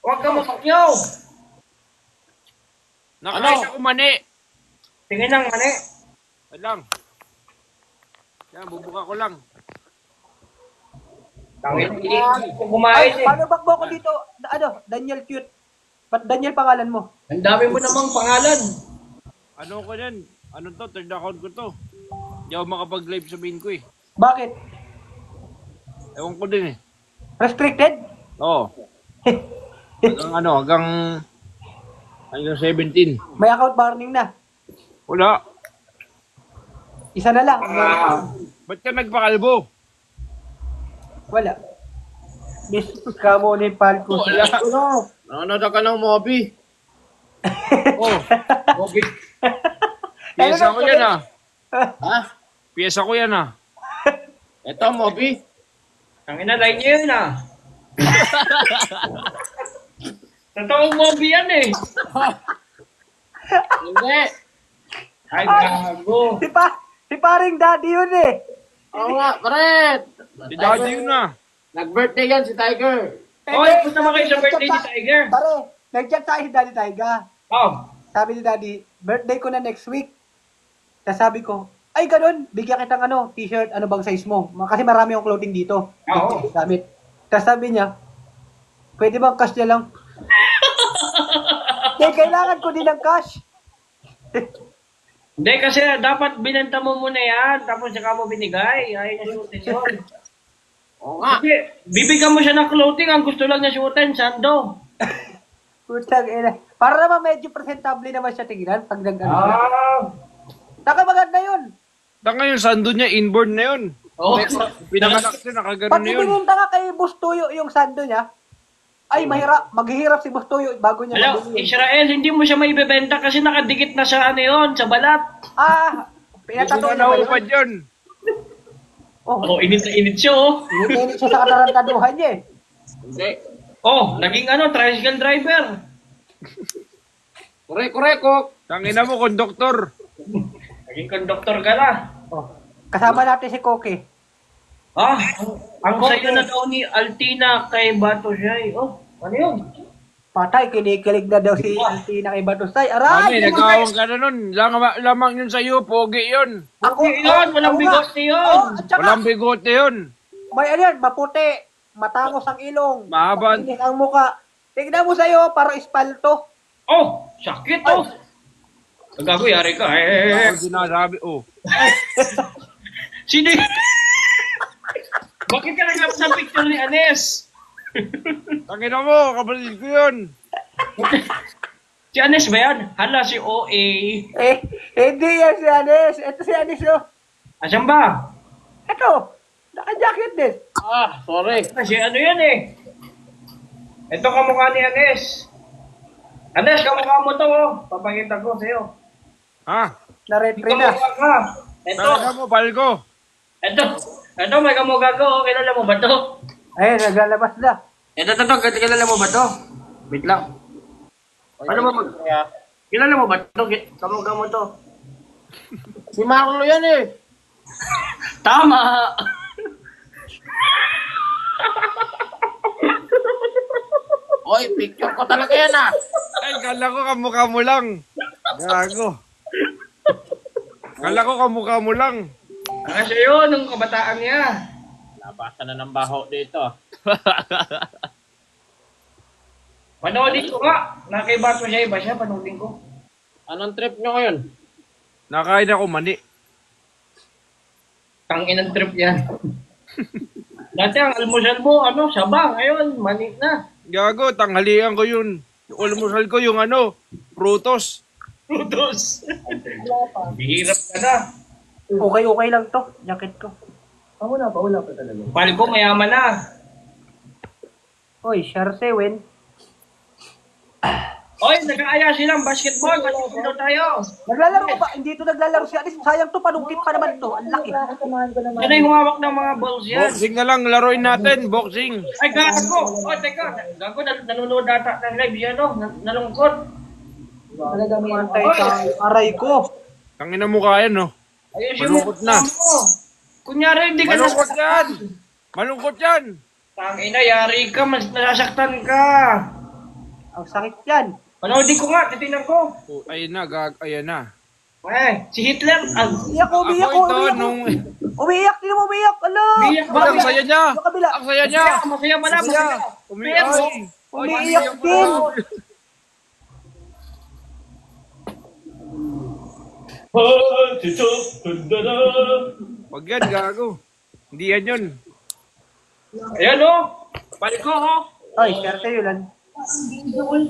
Huwag ka mapakyaw! Nakakain ako mani. Tingin ng mani. Wait lang. Yan, bubuka ko lang. Tangin, hindi ko Ay, kumain eh. paano bakbo ko dito? Daniel Cute. Ba't Daniel pangalan mo? Ang dami mo namang pangalan. Ano ko yan? Ano to? Third account ko to. Hindi ako makapag-live sa main ko eh. Bakit? Ewan ko din eh. Restricted? Oo. Hanggang 17. May account warning na. Wala. Isa na lang. Ba't ka nagpakalbo? Wala. Miss ka mo ni Palco. Wala. Nanonood ka ng Moby. Oh, Okay. piyesa ko yan ah. Ha? Piyesa ko yan ah. Ito, Moby. Tangin na, line niya yun ah. Totoong movie yan eh. Hindi. Ay, gago. Si paring daddy yun eh. Oo nga, Fred. Si Daddy yun ah. Nag-birthday yan si Tiger. Oy, punta mo kayo sa birthday ni Tiger. Pare, nag-chat sa akin si Daddy Taiga. Oh, Sabi ni Daddy, birthday ko na next week. Tapos sabi ko, ay ganun, bigyan kitang t-shirt, ano bang size mo? Kasi marami akong clothing dito. Oo. Gamit. Tapos sabi niya, pwede bang cash niya lang? Kailangan ko din ng cash. hindi kasi dapat binenta mo muna yan, tapos saka mo binigay. Ayaw niya shootin yun. Oo nga. Kasi bibigyan mo siya ng clothing, ang gusto lang niya shootin, sando. Putang ina. Para naman medyo presentable naman siya tingnan pag nag-ano. Ah. Nakamaganda yun. Tanga yung sando niya, inborn na yun. Oh. Pinanganak siya, nakaganon Pag na yun. ibinunta ka kay Bustuyo yung sando niya, ay maghihirap si Bustuyo bago niya Hello, mabili. Israel, hindi mo siya maibebenta kasi nakadikit na sa ano yun, sa balat. Pinatato Hindi niya na ba yun? upad yun. Oh, Init na init siya oh. Init siya sa katarantaduhan niya eh. Hindi. Oh, naging tricycle driver. Kore, kok. Tangina mo, konduktor. Naging conductor ka na. Kasama natin si Koke. Ang sayo na daw ni Altina kay Bato Shay. Oh, ano yun? Patay, kinikilig na daw si Altina kay Batusay. Mami, Aray! nag-aawang ka na nun. Lamang yun sa'yo, pogi yun. Okay, yun, walang bigote yun. At saka, Walang bigote yun. may ano yan, maputi. Matangos ang ilong. Mahaba. Makinis ang muka. Tignan mo sa'yo, parang espalto. Oh, sakit oh. Gago, yari ka. Ako sinasabi, oh. Sino yun? Bakit ka nag sa picture ni Anes? Tangina mo, kapatid ko yun. Si Anes ba yan? Hala, si OA. Hindi yan si Anis. Ito si Anis, oh. Asan ba? Ito. Naka-jacket din. Ah, sorry. Kasi ano yan eh. Ito kamukha ni Anes. Anes, kamukha mo to oh. Papakita ko sa'yo. Ha? Na-retry na. Kamukha ka. Ito. Talaga mo, palgo. Ito, may kamukha ko. Oh. Kilala mo ba to? Ayun, naglalabas na. Ito. Kilala mo ba to? Wait lang. Ano ba mag... Kilala mo ba to? Kamukha mo to. Si Marlo yan eh. Tama! Oy, picture ko talaga yan ah. Ay, kala ko kamukha mo lang. Gago. Kala ko kamukha mo lang. Kasi yun, nung kabataan niya. Labasan na ng baho dito. Panoodin ko nga. Nakaiba ko siya, iba siya, panoodin ko. Anong trip nyo ngayon? Nakain ako mani. Tangin ang trip yan. Dati ang almusal mo, sabang. Ngayon, mani na. Gago, tanghalian ko yun. Yung almusal ko yung prutos. Frutos. Bihirap ka na. Okay lang to. Jacket ko. Wala pa talaga. Pal ko, mayaman na. Oy, Sharsewen. Oy, nag-aaya silang basketball. Basketball tayo. Naglalaro ba? Hindi ito naglalaro si Anis. Sayang to, panungkit pa naman to. Ang laki. Ano yung humawak ng mga balls yan? Boxing na lang, laruin natin. Boxing. Ay, gago. Oh, teka. Gago, nanonood data ng live yan, nalungkot. Mantay ka. Aray ko. Tangina mo kaya, no? Ayos Malungkot na. Kunyari, hindi ka Malungkot yan. Malungkot yan. Tangina, yari ka. Mas nasasaktan ka. Ang sakit yan. Panoodin ko nga, titignan ko. Oh, ayun na, ayan na. Si Hitler. Umiyak ko, umiyak ko, Ako ito, umiyak ko. nung... Umiyak, hindi mo umiyak. Ala. Umiyak ba? Ang saya niya. Sa kabila. Ang saya niya. Masaya pala, Masaya. masaya. Umiyak. Umiiyak din. Wag yan, gago. Hindi yan yun. Ayan o. Balik ko o. Ay, swerte yun lan.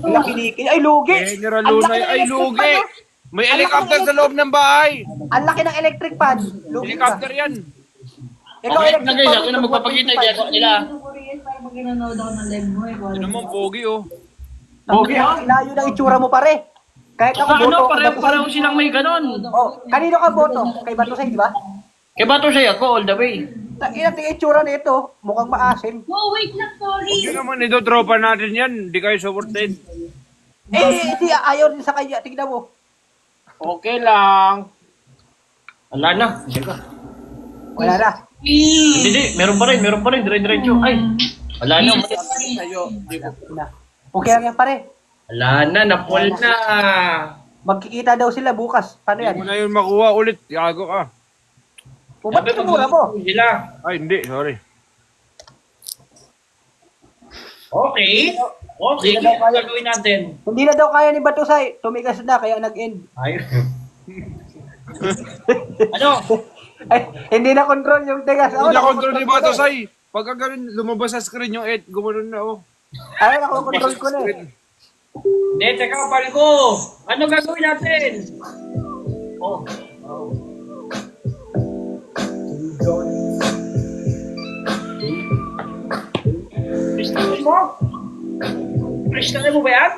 Laki-liki. Ay, lugi. General Ang Lunay, laki ng ay electric lugi. pan, oh. May helicopter sa loob ng bahay. Ang laki ng electric pan. Lugi ka. Helicopter yan. Ikaw, Okay, electric na guys, pan, ako na magpapakita dyan nila. Ano naman, pogi oh. Pogi ha? Layo ng itsura mo pare. Kahit ako Saka boto. pareho silang may ganon. Oh, kanino ka boto? Kay Batusay, di ba? Kaya ba ito siya ako all the way? Ina ting itsura nito, mukhang maasim. Yun naman, ito tropa natin yan. Hindi kayo supported. Hindi ayaw din sa kanya. Tingnan mo. Okay lang. Wala na. Sige. Wala na. Hindi, meron pa rin, dire-diretso. Ay, wala na. Sa'yo. Di ko. Na. Okay lang yan pare. Wala na, napol na. Magkikita daw sila bukas. Paano Hindi mo yan? na yun makuha ulit. Yago ka. O ba't tinumura mo? Sila. Ay, hindi. Sorry. Okay. Okay, ano gagawin natin? Hindi na daw kaya ni Batusay. Tumigas na kaya nag-end. Ay. Ano? Ay, hindi na control yung tigas. Hindi na control ni Batusay. Pagka ganun, lumabas sa screen yung 8. Gumanon na oh. Ay, nakokontrol ko na eh. Hindi, teka, pal ko. Ano gagawin natin? Oh. Kristanin mo? Kristanin mo ba yan?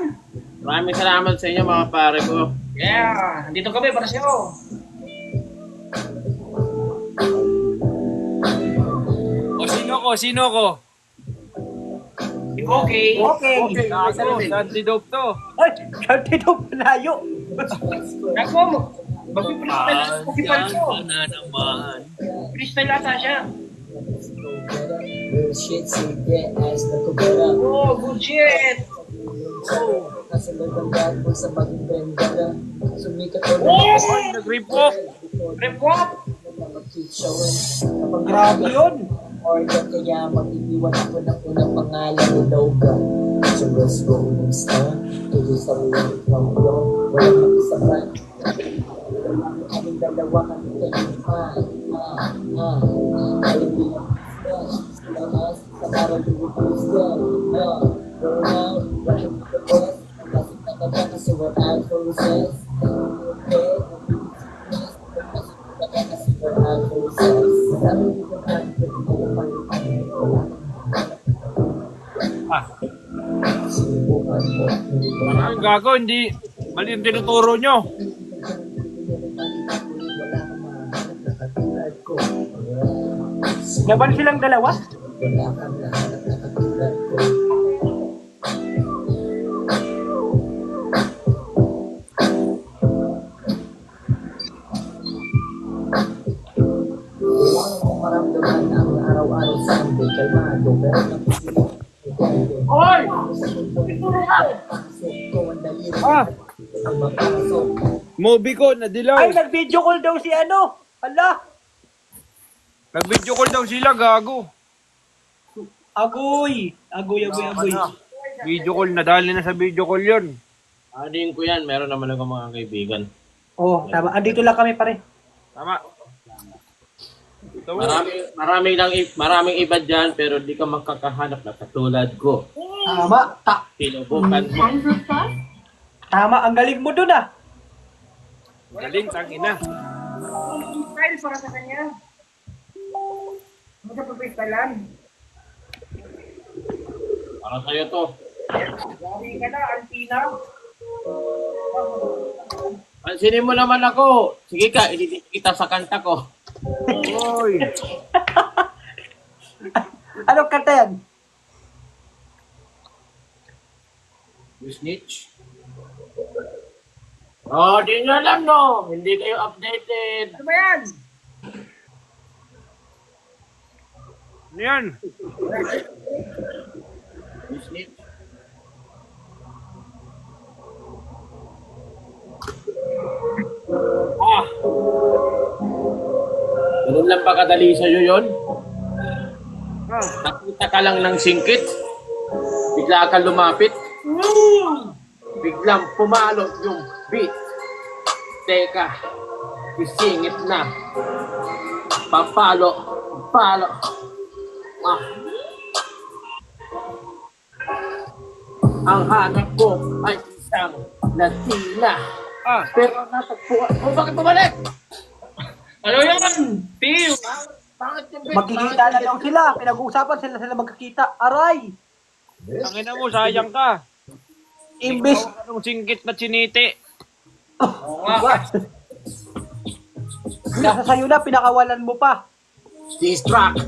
Maraming salamat sa inyo mga pare ko. Yeah, nandito kami para sa'yo. O, sino ko? Okay. Okay. Gago, antidope to. Ay, kanti daw palayo. Nako mo. Bakit-kristal ko. na naman. Kristal ata siya. Real shit, sige, ayos na ko pera. Oh, good shit. Nasa nagandaan mo sa maging trendara. Sumikat ko Oh! Nag-rip walk. Rep walk. mag-keep showing. Kapag Grabe yun. organ kaya mag-iiwan ako ng unang pangalan ni Loga. So let's go ng star. Tuloy sa real from yun. Walang makisaban. Aming dalawa kami kayo. Ay, gago, hindi. Mali yung tinuturo nyo. Laban silang dalawa? Maramdaman ang araw-araw sa amin kalmado pero Hoy! Movie ko, nadilaw. Ay, nag-video call daw si ano. Hala. Nag-video call daw sila, gago. Agoy. Agoy. Video call, nadali na sa video call yun. Ading ko yan, meron naman ako mga kaibigan. Oh, tama. Andito lang kami pare. Tama. Ito, Maraming iba dyan, pero di ka makakahanap na katulad ko. Tama. Sinubukan mo. Tama. Ang galing mo dun ah. galing, tangina. Style para sa kanya. Magkapapitalan. Para sa'yo to. Yari ka na, Alpina. Pansinin mo naman ako. Sige ka, ididit kita sa kanta ko. Oy. Anong kanta yan? You snitch? Oh, di nyo alam no. Hindi kayo updated. Ano ba yan? Ano yan? You snitch? Ah! Ganun lang ba kadali sa'yo yun? Nakita ka lang ng singkit, bigla ka lumapit, biglang pumalo yung beat. Teka, isingit na. Papalo. Ah. Ang hanap ko ay isang Latina. Pero natagpuan. Oh, bakit bumalik? Ano yan? Piyo! Bakit yung beat? Magkikita na daw sila. Pinag-uusapan sila magkakita. Aray! Tangina mo, sayang ka. Imbis. Anong singkit na chiniti? Nasa sayo na, pinakawalan mo pa. Distract.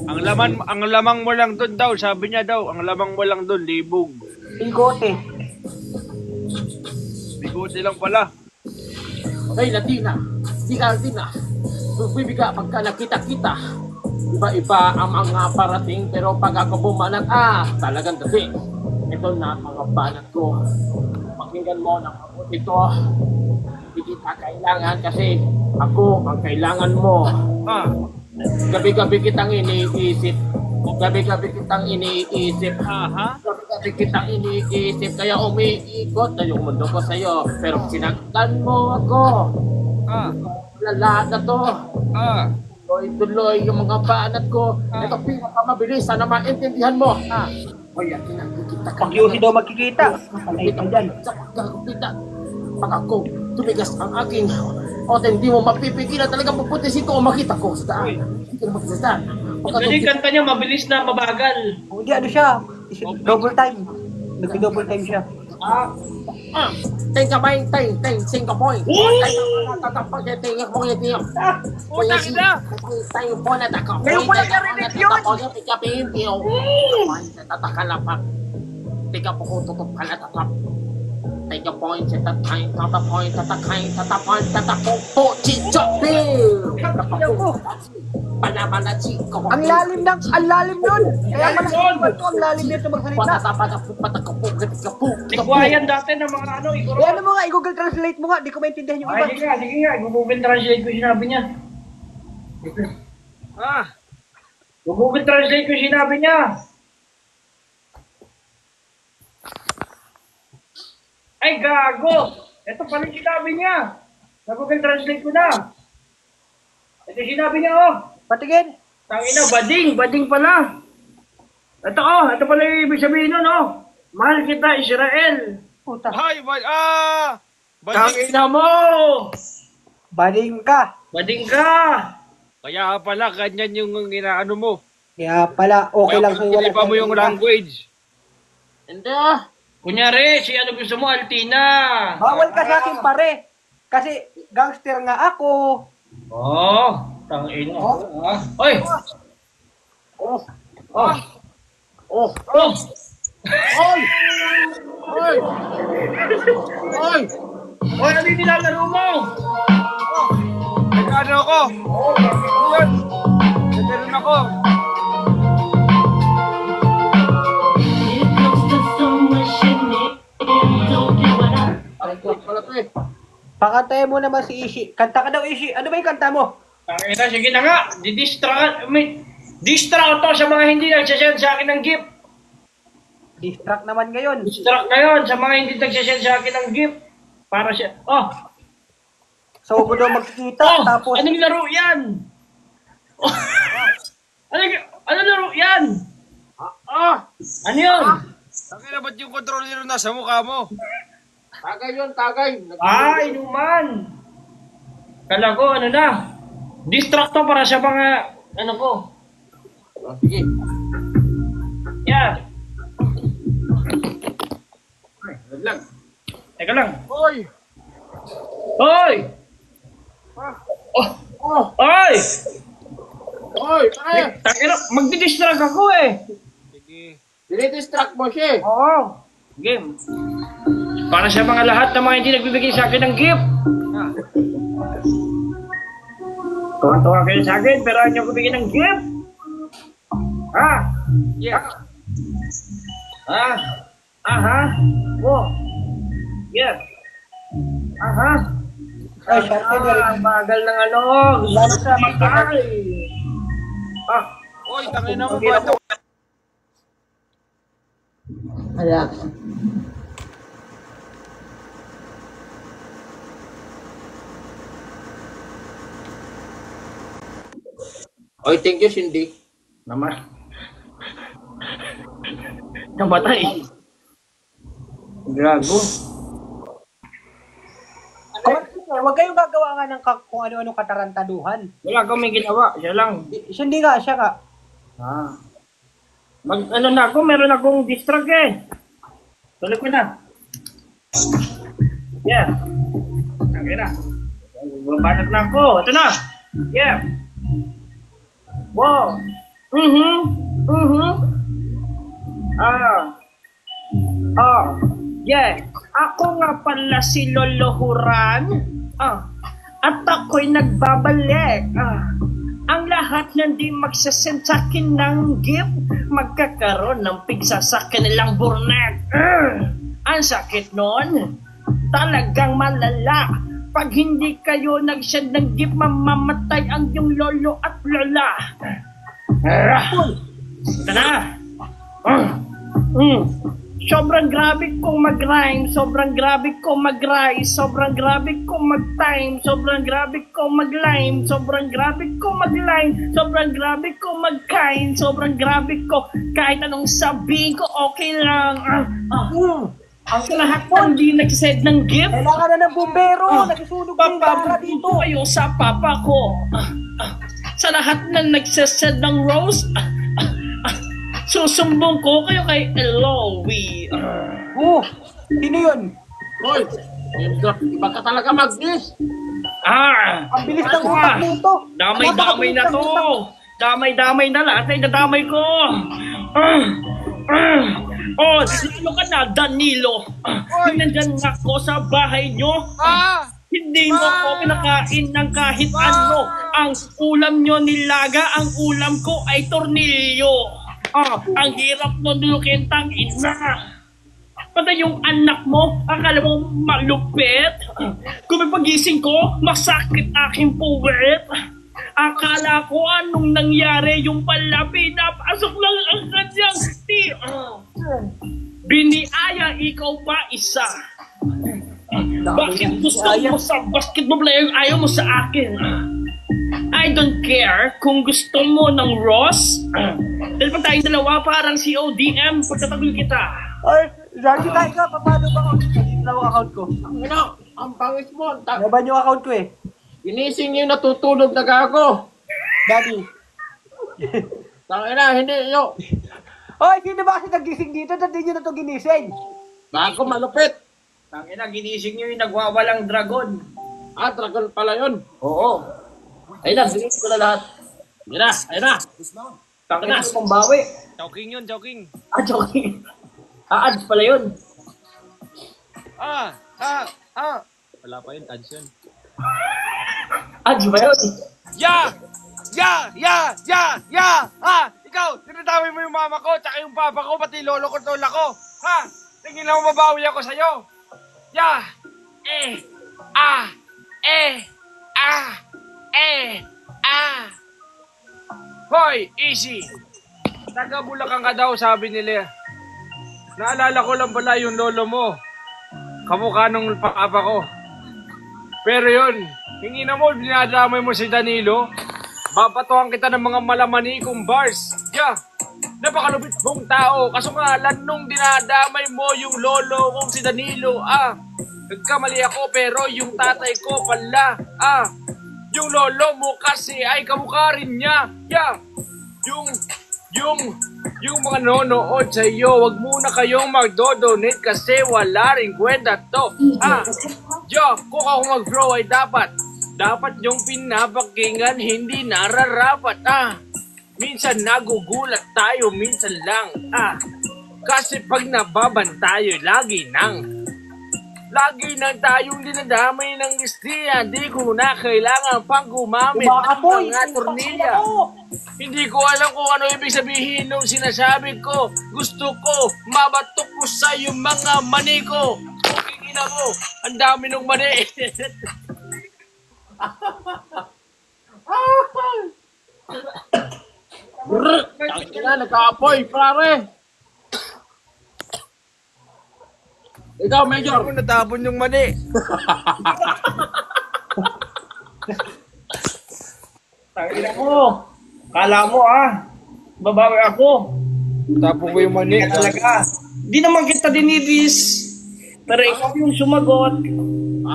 Ang lamang mo lang doon daw, sabi niya daw, ang lamang mo lang doon, libog. Bigote. Bigote lang pala. Hey, Latina. Di ka Latina. Bubibiga pagka nakita-kita. Iba-iba ang mga parating, pero pag ako bumanat, talagang dating. Ito na ang mga banat ko. Pakinggan mo ng abot ito. Hindi kita kailangan kasi ako ang kailangan mo. Gabi-gabi kitang iniisip. Gabi-gabi kitang iniisip. Gabi-gabi kitang iniisip. Kaya umiikot na yung mundo ko sa'yo. Pero sinaktan mo ako. Lala na to. Tuloy-tuloy yung mga banat ko. Ito pinakamabilis. Sana maintindihan mo. Kaya tinagkikita ka. Pag Yossi daw magkikita. Patay ka dyan. Sa pagkakita. Pag ako tumigas ang aking o hindi mo mapipigilan talaga pupuntisin ko o makita ko sa daan. Hindi ka na makita sa daan. Kasi kanta niya mabilis na mabagal. Hindi, ano siya? Double time. Nag-double time siya. Tenga ba yung singa point. Tatapag yung tinga mo yung tinga. Utang ina! Tayo po na taka. Ngayon ko lang narinig yun! Tatakalapak. Tika po ko tutup ka na tatap. Take a point, set a time, tatapoint, tatapo, chichopil! Panamana chiko. Ang lalim nun! Kaya malaking to, ang lalim nito magsalita. Tikwayan dati ng mga ano, iguro. Ano mo nga, i-Google Translate mo nga, di ko maintindihan yung iba. Sige nga. Google Translate ko sinabi niya. Google Translate ko sinabi niya. Ay, gago! Ito pala yung sinabi niya. Sa Google Translate ko na. Ito sinabi niya, oh. Patingin. Tangina, bading pala. Ito pala yung ibig sabihin nun, oh. Mahal kita, Israel. Puta. Ay, bading. Tangina mo! Bading ka. Bading ka! Kaya pala, ganyan yung inaano mo. Kaya pala, okay lang sa'yo. Kaya pa mo yung language. Hindi ah. Kunyari, si ano gusto mo, Altina. Bawal ka sa akin, pare. Kasi gangster nga ako. Oh, tangina. Oy! Oh. Oh! Oh. Oh! Oy! Oy! Oy! Oy, ano yung nilalaro mo? Nag-ano ako? Yun. Nagkaroon ako. Ay, pala to eh. Pakantayin mo naman si Ishi. Kanta ka daw, Ishi. Ano ba yung kanta mo? Tangina, sige na nga. Distract to sa mga hindi nagsasend sa akin ng gift. Distract naman ngayon. Distract na yun sa mga hindi nagsasend sa akin ng gift. Para siya, oh! So, mo daw magkikita, Oh! tapos... Anong laro yan? Oh. Anong laro yan? Ano yun? Tangina, ba't yung controller nasa mukha mo? Tagay yun, tagay. Inuman. Kala ko, ano na. Distract to para sa mga, ano ko. Oh, sige. Yan. Ay, laglag. Teka lang. Oy! Hoy! Oh! Hoy! Oy! Ay! Takina, magdidistract ako eh. Sige. Dinidistract mo siya. Oo. Game. Para sa mga lahat ng mga hindi nagbibigay sa akin ng gift. Tuwan-tuwa kayo sa akin, pero ayaw ko bigyan ng gift. Ha? Yeah. Ha? Aha. Oh. Yeah. Aha. Ay, syempre, Ang bagal ng ano. Gusto Lalo ko sa makay. Ah. Oy, tangina mo ba ito? Ayan. Oy, thank you, Cindy. Naman. Nabatay. Grago. Huwag kayong gagawa nga ng kung ano-ano katarantaduhan. Wala akong may ginawa. Siya lang. Siya hindi nga, siya nga. Ah. Ano na ako, meron akong distract eh. Tuloy ko na. Yeah. Okay na. Babanat na ako. Ito na. Yeah. Wow. Yeah. Ako nga pala si Lolo Huran. At ako'y nagbabalik. Ang lahat na di magsasend sa akin ng gift, magkakaroon ng pigsa sa kanilang burnet. Ang sakit nun. Talagang malala. Pag hindi kayo nag-send ng gift, mamamatay ang yung lolo at lola. Ito na. Sobrang grabe kong mag-rhyme, sobrang grabe kong mag-rise, sobrang grabe kong mag-time, sobrang grabe kong mag-lime, sobrang grabe kong mag-line, sobrang grabe kong mag-kind, sobrang grabe ko, kahit anong sabihin ko, okay lang. Ang lahat ng hindi nag-send ng gift, Kailangan na ng bumbero. Nagsusunog na yung gara dito. papabuto kayo sa papa ko. Sa lahat na nagsasend ng rose, susumbong ko kayo kay Eloy. Sino yun? Oy! Iba ka talaga mag-miss. Ang bilis ng utak nito. Damay-damay na to. Damay-damay na lahat ay nadamay ko. Sino ka na, Danilo? Nandyan ako sa bahay nyo. Hindi mo ako pinakain ng kahit ano. Ang ulam nyo nilaga, ang ulam ko ay tornilyo. Ang hirap mo nilukin, tang ina. Pati yung anak mo, akala mo malupit. Kung may pagising ko, masakit aking puwet. Akala ko anong nangyari, yung pala pinapasok lang ang kanyang biniaya, ikaw pa isa. Bakit gusto mo sa basketball player, ayaw mo sa akin? I don't care kung gusto mo ng Ross. Dahil pag tayong dalawa, parang CODM, pagtatagol kita. Ay, Jackie, tayo ka. Paano ba ako? Hindi na ang account ko. Ano? Ang pangit mo. Laban yung account ko eh. Ginising niyo natutulog na gago. Daddy. Tangina, hindi nyo. Hoy, sino ba kasi nagising dito? Dati nyo na ito ginising. Bago malupit. Tangina, ginising nyo yung nagwawalang dragon. Ah, dragon pala yun. Oo. Ayun na, ginising ko na lahat. Ayun na, ayun na. Tangina, pambawi. Joking yun, joking. Ah, joking. Ads pala yun. Wala pa yun, ads yun. Ads ba yun? Ya! Ikaw, tinatawin mo yung mama ko, tsaka yung papa ko, pati lolo ko, lola ko. Ha? Tingin lang mabawi ako sa'yo. Ya! Hoy, easy. Taga Bulacan ka daw, sabi nila. Naalala ko lang pala yung lolo mo. Kamukha nung papa ko. Pero yun, hingi na mo, dinadamay mo si Danilo. Babatuhan kita ng mga malamanikong bars. Yeah, napakalupit mong tao. Kaso nga, nung dinadamay mo yung lolo kong si Danilo, nagkamali ako pero yung tatay ko pala, yung lolo mo kasi ay kamukha rin niya. Yeah, yung mga nonood sa iyo, wag muna kayong magdo-donate kasi wala rin kwenta to. Kung ako mag-grow ay dapat yung pinapakinggan, hindi nararapat. Minsan nagugulat tayo, minsan lang. Kasi pag nababan tayo, lagi nang tayong dinadamay ng listiya. Di ko na kailangan pang gumamit ng mga tornilya. Hindi ko alam kung ano ibig sabihin nung sinasabi ko. Gusto ko mabatok ko sa yung mga mani ko. Okay, ina mo, ang dami ng mani. Tangina, nagka-apoy, pare. Ikaw, Major. Ako natapon yung mani. Tangina mo. Kala mo babawi ako. Tapon ko yung mani. Talaga. Di naman kita dinidis. Pero ikaw yung sumagot.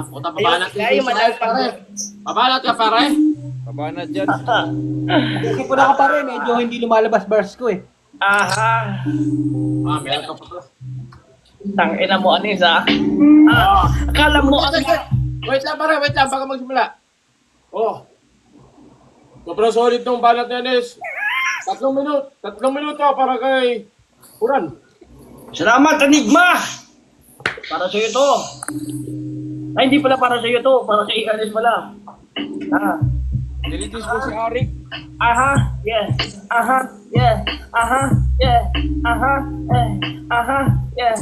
Puta, pabalat Ay, madal pare. Pabalat ka, pare. Pabanat dyan. Kasi po na ka pare, medyo hindi lumalabas bars ko eh. Aha. Meron ka pa. Tangina mo, Anis, akala mo, Wait lang, pare. Wait lang, baka magsimula. Sobrang solid nung balat ni Anis. 3 minuto para kay Uran. Salamat, Enigma! Para sa'yo to. Ay, hindi pala para sa'yo to. Para sa Anis pala. Nilitis ko si Arik. Yeah. Yeah. Yeah.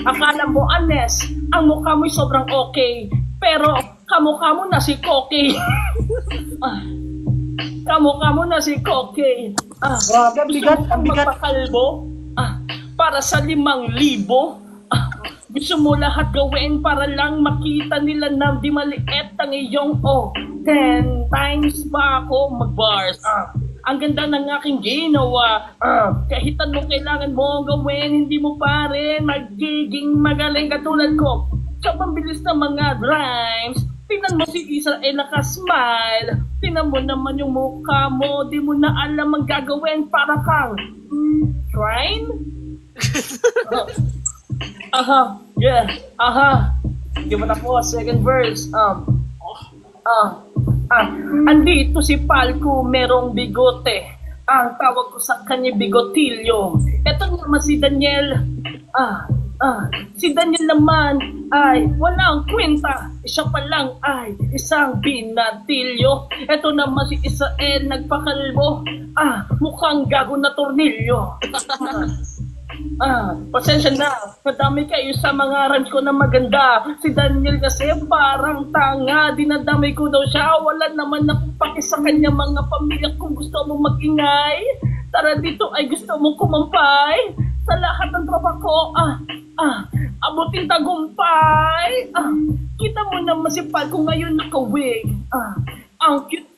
Akala mo, Anes, ang mukha mo'y sobrang okay. Pero, kamukha mo na si Koki. Kamukha mo na si Koki. Grabe, ang bigat, ang bigat. Magpakalbo? Para sa 5,000? Gusto mo lahat gawin para lang makita nila na di maliit ang iyong 10 times pa ako mag-bars. Ang ganda ng aking ginawa. Kahit anong kailangan mo gawin, hindi mo pa rin magiging magaling katulad ko. Sa pambilis ng mga rhymes, tingnan mo si Israel naka-smile. Tingnan mo naman yung mukha mo, di mo na alam ang gagawin para kang shrine? Yeah. Hindi mo na po, second verse. Andito si Palco, merong bigote. Ang tawag ko sa kanya bigotilyo. Ito naman si Daniel. Si Daniel naman ay walang kwenta. Siya pa lang ay isang binatilyo. Ito naman si Israel nagpakalbo. Mukhang gago na tornilyo. Pasensya na. Kadami kayo sa mga rhymes ko na maganda. Si Daniel kasi parang tanga. Dinadamay ko daw siya. Wala naman akong paki sa kanya mga pamilya. Kung gusto mo mag-ingay, tara dito ay gusto mo kumampay. Sa lahat ng tropa ko, abutin tagumpay. Kita mo naman si Palco ngayon nakawig. Ang cute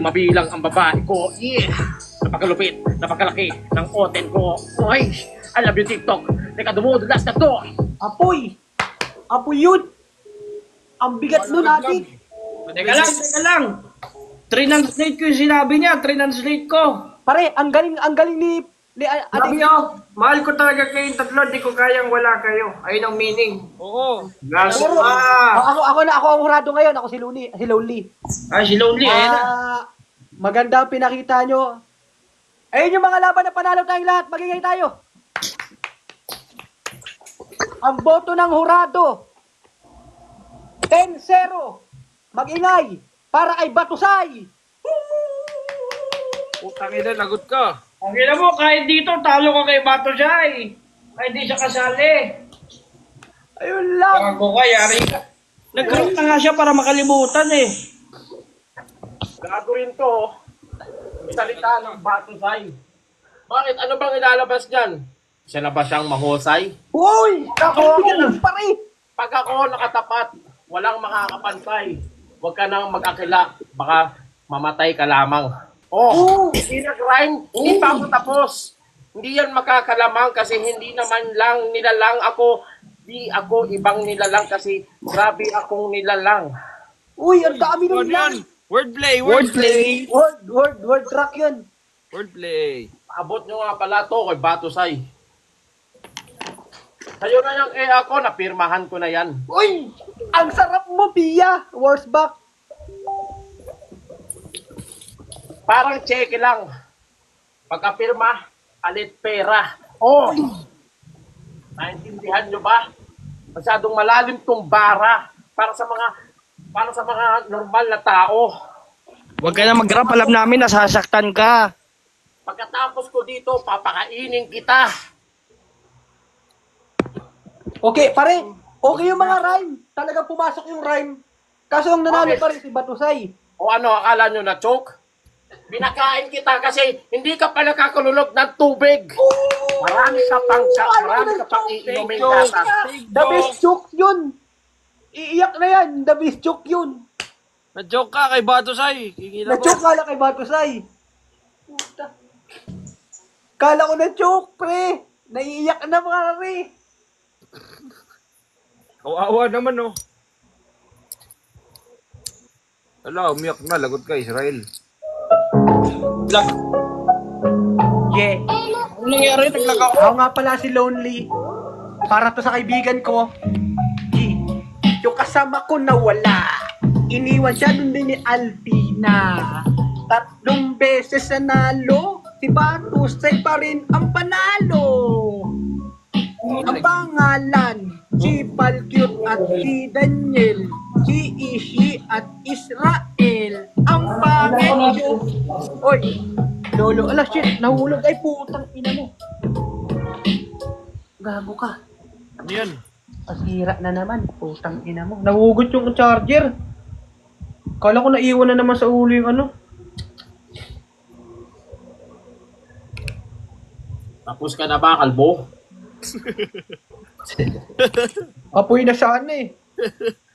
mabilang ang babae ko. Yeah! Napakalupit, napakalaki ng oten ko. Uy! I love you, TikTok. Teka, dumudulas na to. Apoy! Apoy yun! Ang bigat nun, ate. Teka lang. Translate ko yung sinabi niya. Translate ko. Pare, ang galing ni Sabi niyo, mahal ko talaga kayong tatlo, di ko kayang wala kayo. Ayun ang meaning. Oo. Gaso Pero, ka. ako ang hurado ngayon. Ako si Lonely. Si Lonely, ayun na. Maganda ang pinakita nyo. Ayun yung mga laban na panalo tayong lahat. Magiging tayo. Ang boto ng hurado. 10-0. Mag-ingay. Para ay batusay. Putang ina, lagot ka. Ang ina mo, kahit dito, talo ka kay Bato Jai. Kahit di siya kasali. Ayun lang. Bago ka, yari ka. Nagkaroon na nga siya para makalimutan eh. Gagawin to. Salita ng batusay. Bakit? Ano bang ilalabas dyan? Siya na ba siyang mahusay? Uy! Ako pare! Pag ako nakatapat, walang makakapantay. Huwag ka nang mag-akila. Baka mamatay ka lamang. Oh, hindi nag-rhyme. Hindi pa ako tapos. Hindi yan makakalamang kasi hindi naman lang nilalang ako. Di ako ibang nilalang kasi grabe akong nilalang. Uy, ang dami Ano ng yan? lang! Wordplay, wordplay. Word track yun. Wordplay. Abot nyo nga pala to kay Batusay. Sa'yo na yung ako, napirmahan ko na yan. Uy! Ang sarap mo, Pia! Worst back. Parang cheque lang. Pagkapirma, alit pera. Oh! Naintindihan nyo ba? Masyadong malalim tong bara para sa mga normal na tao. Huwag ka na mag-rap, alam namin nasasaktan ka. Pagkatapos ko dito, papakainin kita. Okay, pare. Okay yung mga rhyme. Talagang pumasok yung rhyme. Kaso ang nanalo Okay. pa rin si Batusay. O ano, akala nyo na choke? Binakain kita kasi hindi ka pa nakakululog ng tubig. Marami ka pang iinumin gatas. The best joke yun. Iiyak na yan. The best joke yun. Na-joke ka kay Batusay. Kikita mo. Na-joke kala kay Batusay. Puta. Kala ko na-joke, pre. Naiiyak na mga pre. Kawawa naman, oh. Ala, umiyak na. Lagot ka, Israel. Yeah. Ano nangyari? Naglag ako. Ako nga pala si Lonely. Para to sa kaibigan ko. G. Yung kasama ko nawala. Iniwan siya dun din ni Alpina. 3 beses nanalo. Si Batusay pa rin ang panalo. Ang pangalan, si Palcute at si Daniel, si Ishi at Israel. Ang pangit ko. Oy, Lolo, ala shit, nahulog ay putang ina mo. Gago ka. Ano yan? Pasira na naman, putang ina mo. Nahugot yung charger. Kala ko naiwan na naman sa ulo yung ano. Tapos ka na ba, kalbo? Apoy na sana eh.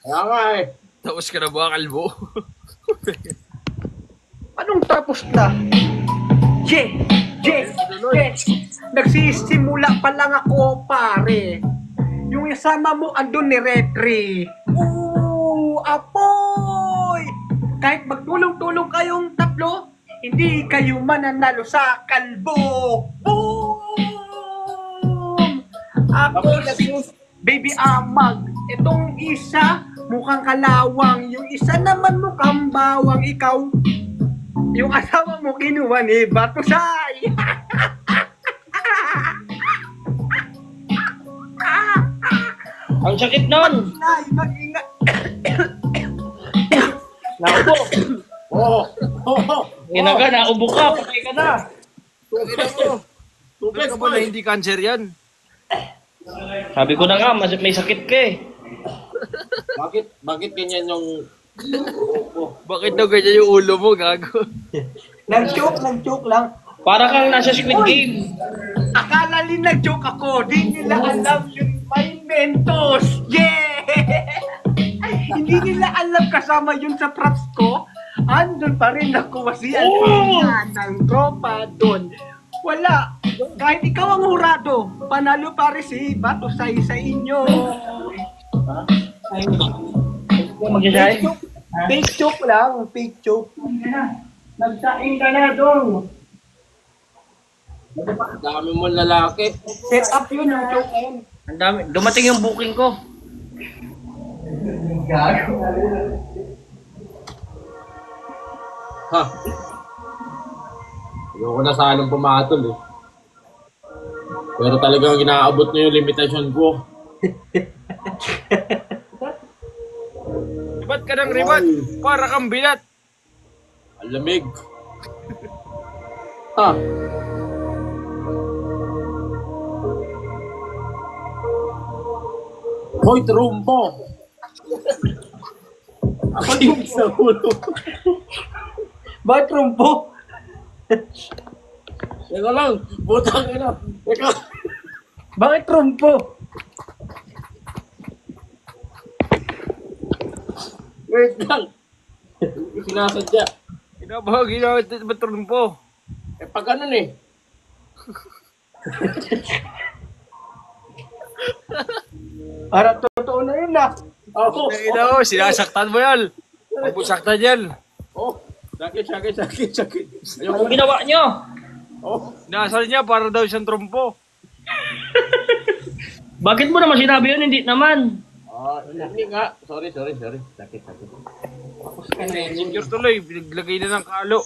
Kaya nga eh. Tapos ka na ba, kalbo? Anong tapos na? Je! Nagsisimula pa lang ako, pare. Yung isama mo, andun ni Retri. Apoy! Kahit magtulong-tulong kayong tatlo, hindi kayo mananalo sa kalbo. Boom! Ako si Baby Amag. Itong isa, mukhang kalawang. Yung isa naman mukhang bawang. Ikaw, yung asawa mo kinuha ni Batusay. Ang sakit nun. Ay, mag-ingat. Naubo. Oo. Oo. Ginaga, naubo ka. Patay ka na. Tubig ka ba na hindi cancer yan? Sabi ko na nga, may sakit ka eh. Bakit ganyan yung... Bakit daw ganyan yung ulo mo, gago? Nag-joke lang. Para kang nasa Squid Game. Akala din nag-joke ako. Di nila alam yung may Mentos. Yeah! Hindi nila alam kasama yun sa props ko. Andun pa rin ako kasi Alpina ng tropa doon. Wala. Kahit ikaw ang hurado, panalo pa rin si Batusay sa inyo. Mag-isay? Fake joke lang. Fake joke. Nagsaing ka na doon. Dami mo lalaki. Set up yun yung joke na yun. Ang dami. Dumating yung booking ko. Ha? Ayoko na sanang pumatol eh. Pero talagang inaabot na yung limitasyon ko. Ribat ka ng ribat. Para kang bilat. Ang lamig. Ha? Hoy, trumpo! Ako yung sa ulo. Bakit trumpo? Teka lang, butang ina. Teka. Bakit trumpo? Wait lang. Sinasadya. Ginawa ba't trumpo? Eh, pag ganun eh. Parang totoo na yun na. Oo. Ina mo, sinasaktan mo yan. Pagpusaktan yan. Oh, sakit. Anong ginawa nyo? Oh, Nasal niya para daw siyang trumpo. Bakit mo naman sinabi yun? Hindi naman. hindi nga. Sorry. Sakit. Secure tuloy, pinaglagay na ng kalo.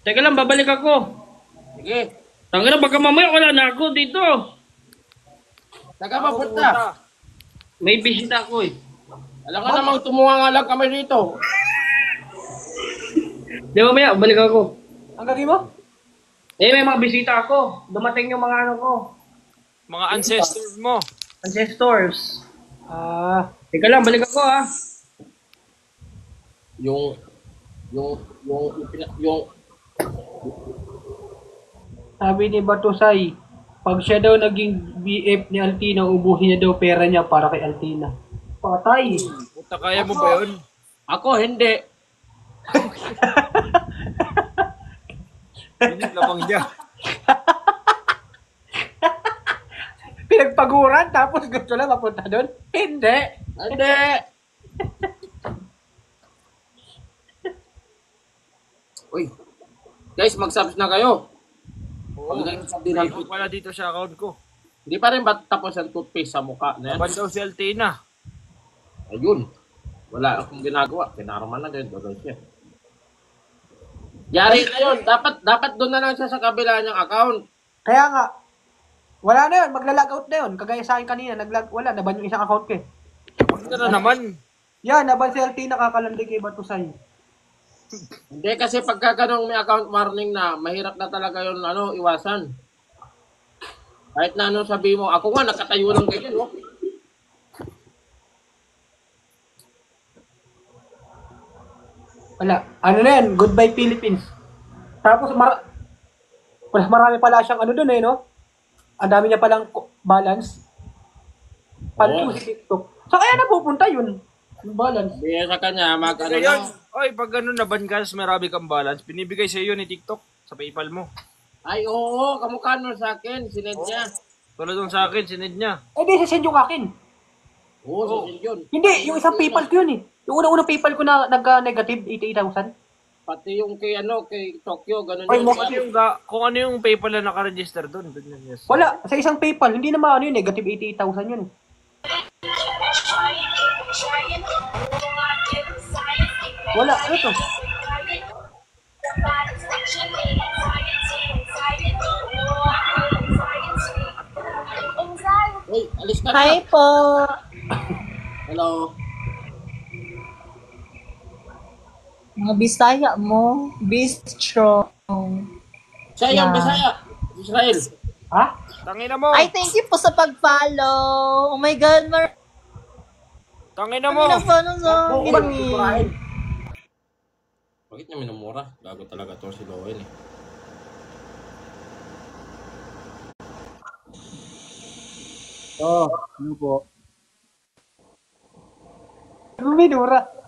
Teka lang, babalik ako. Sige. Tangina, baka mamaya wala na ako dito. Saka mapunta. May bisita ako eh. Alam ka namang tumuha nga lang kami rito. Di mamaya, balik ako. Ang gagawin mo? Eh, may mga bisita ako. Dumating yung mga ano ko. Mga ancestors mo. Ancestors. Teka lang, balik ako ha. Yung Sabi ni Batusay, pag siya daw naging BF ni Altina, ubuhin niya daw pera niya para kay Altina. Patay! Puta, kaya mo ba yun? ako hindi. Yun yung lamang niya. Pinagpaguran tapos gusto lang mapunta doon? Hindi! Hindi. Uy. Guys, mag-subs na kayo. Oo. Hindi na- Hindi pala dito sa account ko. Hindi pa rin ba tapos ang toothpaste sa mukha na yan? Laban daw si Altina. Ayun. Wala akong ginagawa. Pinaraman na din. Doon siya. Yari na yun. Dapat doon na lang siya sa kabila niyang account. Kaya nga, wala na yun, magla-logout na yun. Kagaya sa akin kanina, wala, naban yung isang account ko eh. Ano na naman? Yan, naban si Altina kakalandig kay Batusay. Hindi kasi pagka ganong may account warning na, mahirap na talaga yun, iwasan. Kahit na sabi mo, ako nga, nakatayo lang ganyan, no? Wala, ano na yan, Goodbye Philippines. Tapos, marami pala siyang doon eh, no? Ang dami niya palang balance. Paano si TikTok? Sa kaya napupunta yun? Yung balance. Sabi sa kanya, Ngayon, oy, pag gano'n naban ka, marami kang balance, binibigay sa iyo ni TikTok sa PayPal mo. Ay, oo, kamukha nun sa akin, sinend niya. Tulad nung sa akin, sinid niya. Eh, di, sisend yung akin. Oo, sinend yun. Hindi, yung isang PayPal ko yun eh. Yung unang-unang PayPal ko na nag-negative 88,000. Pati yung kay Tokyo, ganun Ay, yun. Kung ano yung PayPal na nakaregister doon, doon yun. Yes. Wala, sa isang PayPal, hindi naman yun, negative 88,000 yun. Wala, ano to? Uy, alis ka na. Hi po. Hello. Mga Bisaya mo. Bistro. Siya yung Bisaya. Israel. Ha? Tangina mo! Ay, thank you po sa pag-follow. Oh my God, Tangina mo! follow sa Oo, akin murahin. eh. Bakit niya minumura? Gago talaga to si Lowell eh. Ano po? Minura.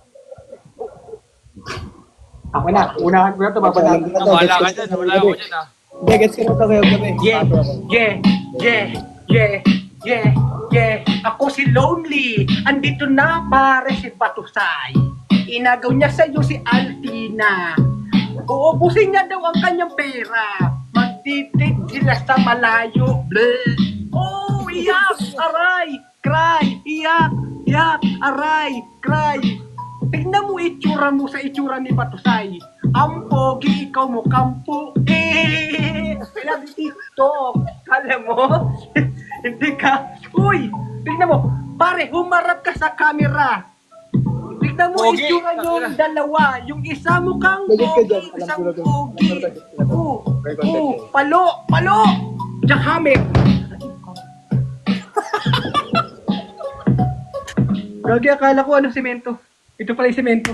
Ako na, unahan ko na ito, babalagan ko na ito. Wala ka dyan, wala ako dyan ah. Gets ko na ito kayo gabi. Yeah. Ako si Lonely. Andito na pare si Batusay. Inagaw niya sa iyo si Altina. Uubusin niya daw ang kanyang pera. Magtitig sila sa malayo. Bleh. Oh, iyak, aray, cry, iyak, aray, cry. Tignan mo itsura mo sa itsura ni Batusay. Ang pogi, ikaw mo kampo. Sabi TikTok. Alam mo? Hindi ka. Uy, tignan mo. Pare, humarap ka sa camera. Tignan mo Pogi, itsura yung dalawa. Yung isa mo kang pogi, isang pogi. Palo. Jackhammer. Gagi, akala ko semento. Ito pala yung semento.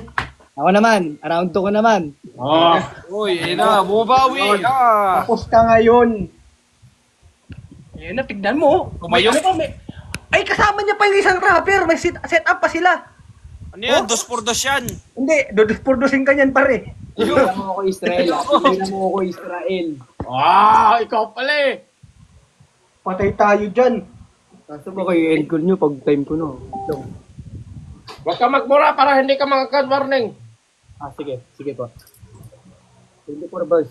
Ako naman, around 2 ko naman. Uy, na, bumabawi. Tapos ka ngayon. Ayan na, tignan mo. Tumayo? Ano ba, ay, kasama niya pa yung isang rapper. May set up pa sila. Ano yan? 2x2 yan. Hindi, dodus-purdusin ka niyan, pare. Tingnan mo ako Israel. Tingnan mo ako Israel. Ikaw pala eh. Patay tayo dyan. Kaso ba kayo end call nyo pag time ko no? Huwag ka magmura para hindi ka makakad warning. Sige. Sige po. 24 bars.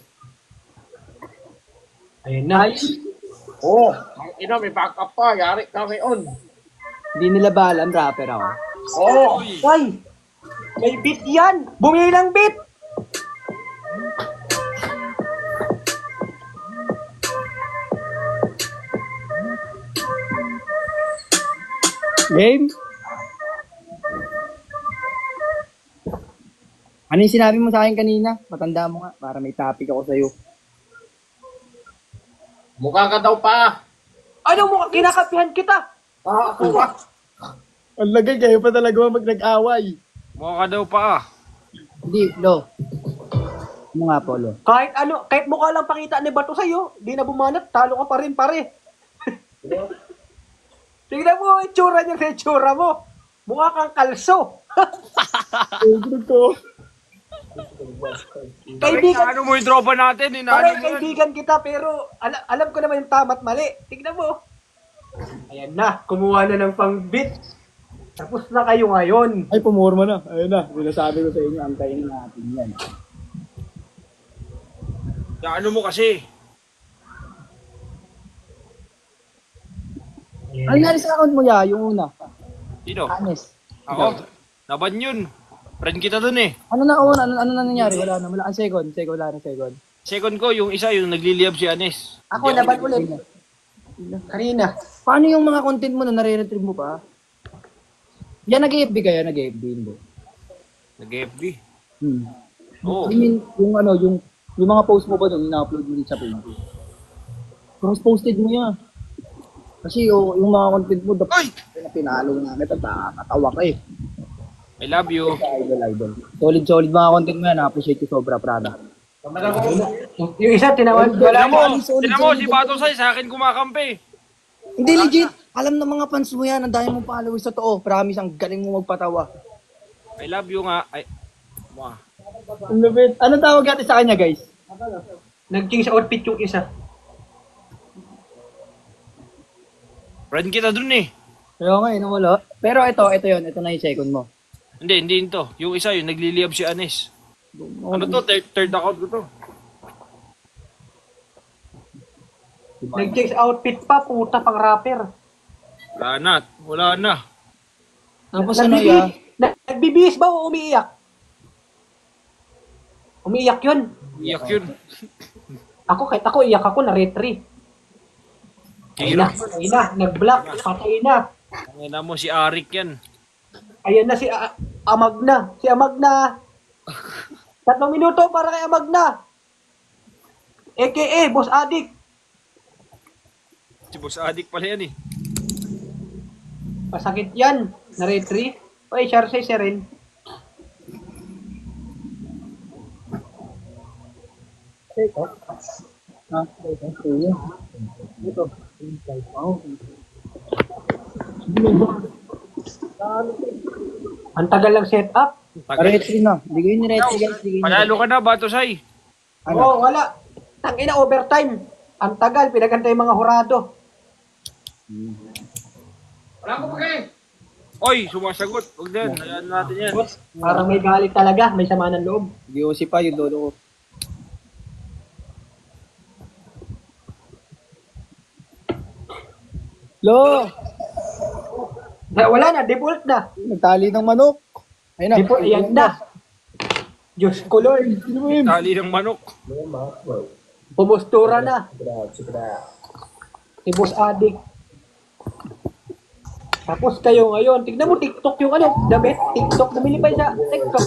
Ayun na. Ang ina, may backup pa. Yari ka ngayon. Hindi nila ba alam rapper ako? Ay! May beat yan! Bumili ng beat! Game? Ano yung sinabi mo sa akin kanina? Matanda mo nga, para may topic ako sa'yo. Mukha ka daw pa. Ano mo, kinakapihan kita! Ako ba? Ang lagay kayo pa talaga mag nag-away. Mukha ka daw pa. Hindi, Lo. Ano nga po, Lo? Kahit mukha lang pakita ni Bato sa'yo, di na bumanat, talo ka pa rin, pare. Tingnan mo, itsura niya sa itsura mo. Mukha kang kalso. Kaibigan, Ano mo yung tropa natin? pare, kaibigan kita, pero alam ko naman yung tama at mali. Tingnan mo. Ayan na, kumuha na ng pang-beat. Tapos na kayo ngayon. Ay, pumorma na. Ayun na, sinasabi ko sa inyo, antayin natin yan. Ano mo kasi? Ano nangyari sa account mo, ya? Yung una? Sino? Honest. Ako? Laban yun. Friend kita dun eh. Ano na una? Ano na nangyari? Wala na. Wala ang second. Wala na second. Second ko, yung isa, yung nagliliyab si Anes. Ako, laban ulit. Karina. Paano yung mga content mo na nare-retrieve mo pa? Yan, nag-FB kayo? Nag-FB, hindi. Nag-FB. I Oo. mean, yung mga post mo ba doon, ina-upload mo rin sa page? Posted mo yan. Kasi yung mga content mo, Ay! pinalo na kita, nakakatawa ka eh. I love you. Idol. Solid mga content mo yan, na-appreciate ko sobra, Prada. Yung isa, tinawag. Tinan mo, si Bato Say, sa akin kumakampi. Hindi, legit. Alam ng mga fans mo yan, ang dami mong followers sa totoo. Promise, ang galing mo magpatawa. I love you nga. Ay, wah. Ang lupit. Anong tawag natin sa kanya, guys? Nag-change outfit yung isa. Friend kita dun eh. Kaya nga, wala. Pero ito yun. Ito na yung second mo. Hindi to. Yung isa, yung nagliliyab si Anes. Ano to? Third account ko to. Nag-change outfit pa, puta pang rapper. Wala na. Tapos ano ya? Nagbibihis ba o umiiyak? Umiiyak yun. Iyak yun. Kahit ako, iyak ako, na-retry. Ayun na, nag-block, patay na. Ang mo, si Arik yan. Ayan na si Amagna. Si Amagna. 3 minuto para kay Amagna. AKA, Boss Adik. Si Boss Adik pala yan eh. Pasakit yan. Na-retry. Oy, Charsay siya rin. Ang tagal lang setup. Retry na. Hindi ko yung retry, guys. Panalo ka na, Bato Say. Oo, wala. Tangina, overtime. Ang tagal, pinagantay yung mga hurado. Wala ko pa kayo. Oy, sumasagot. Huwag din. Hayaan natin yan. Parang may galit talaga, may sama ng loob. Giyosi pa yung lolo ko. Lo! Wala na, default na. Nagtali ng manok. Ayun na. Default, yan na. Diyos ko, Lord. Tali ng manok. Pumustura na. Si Boss Adik. Tapos kayo ngayon, tignan mo TikTok yung damit. TikTok, bumili pa sa TikTok.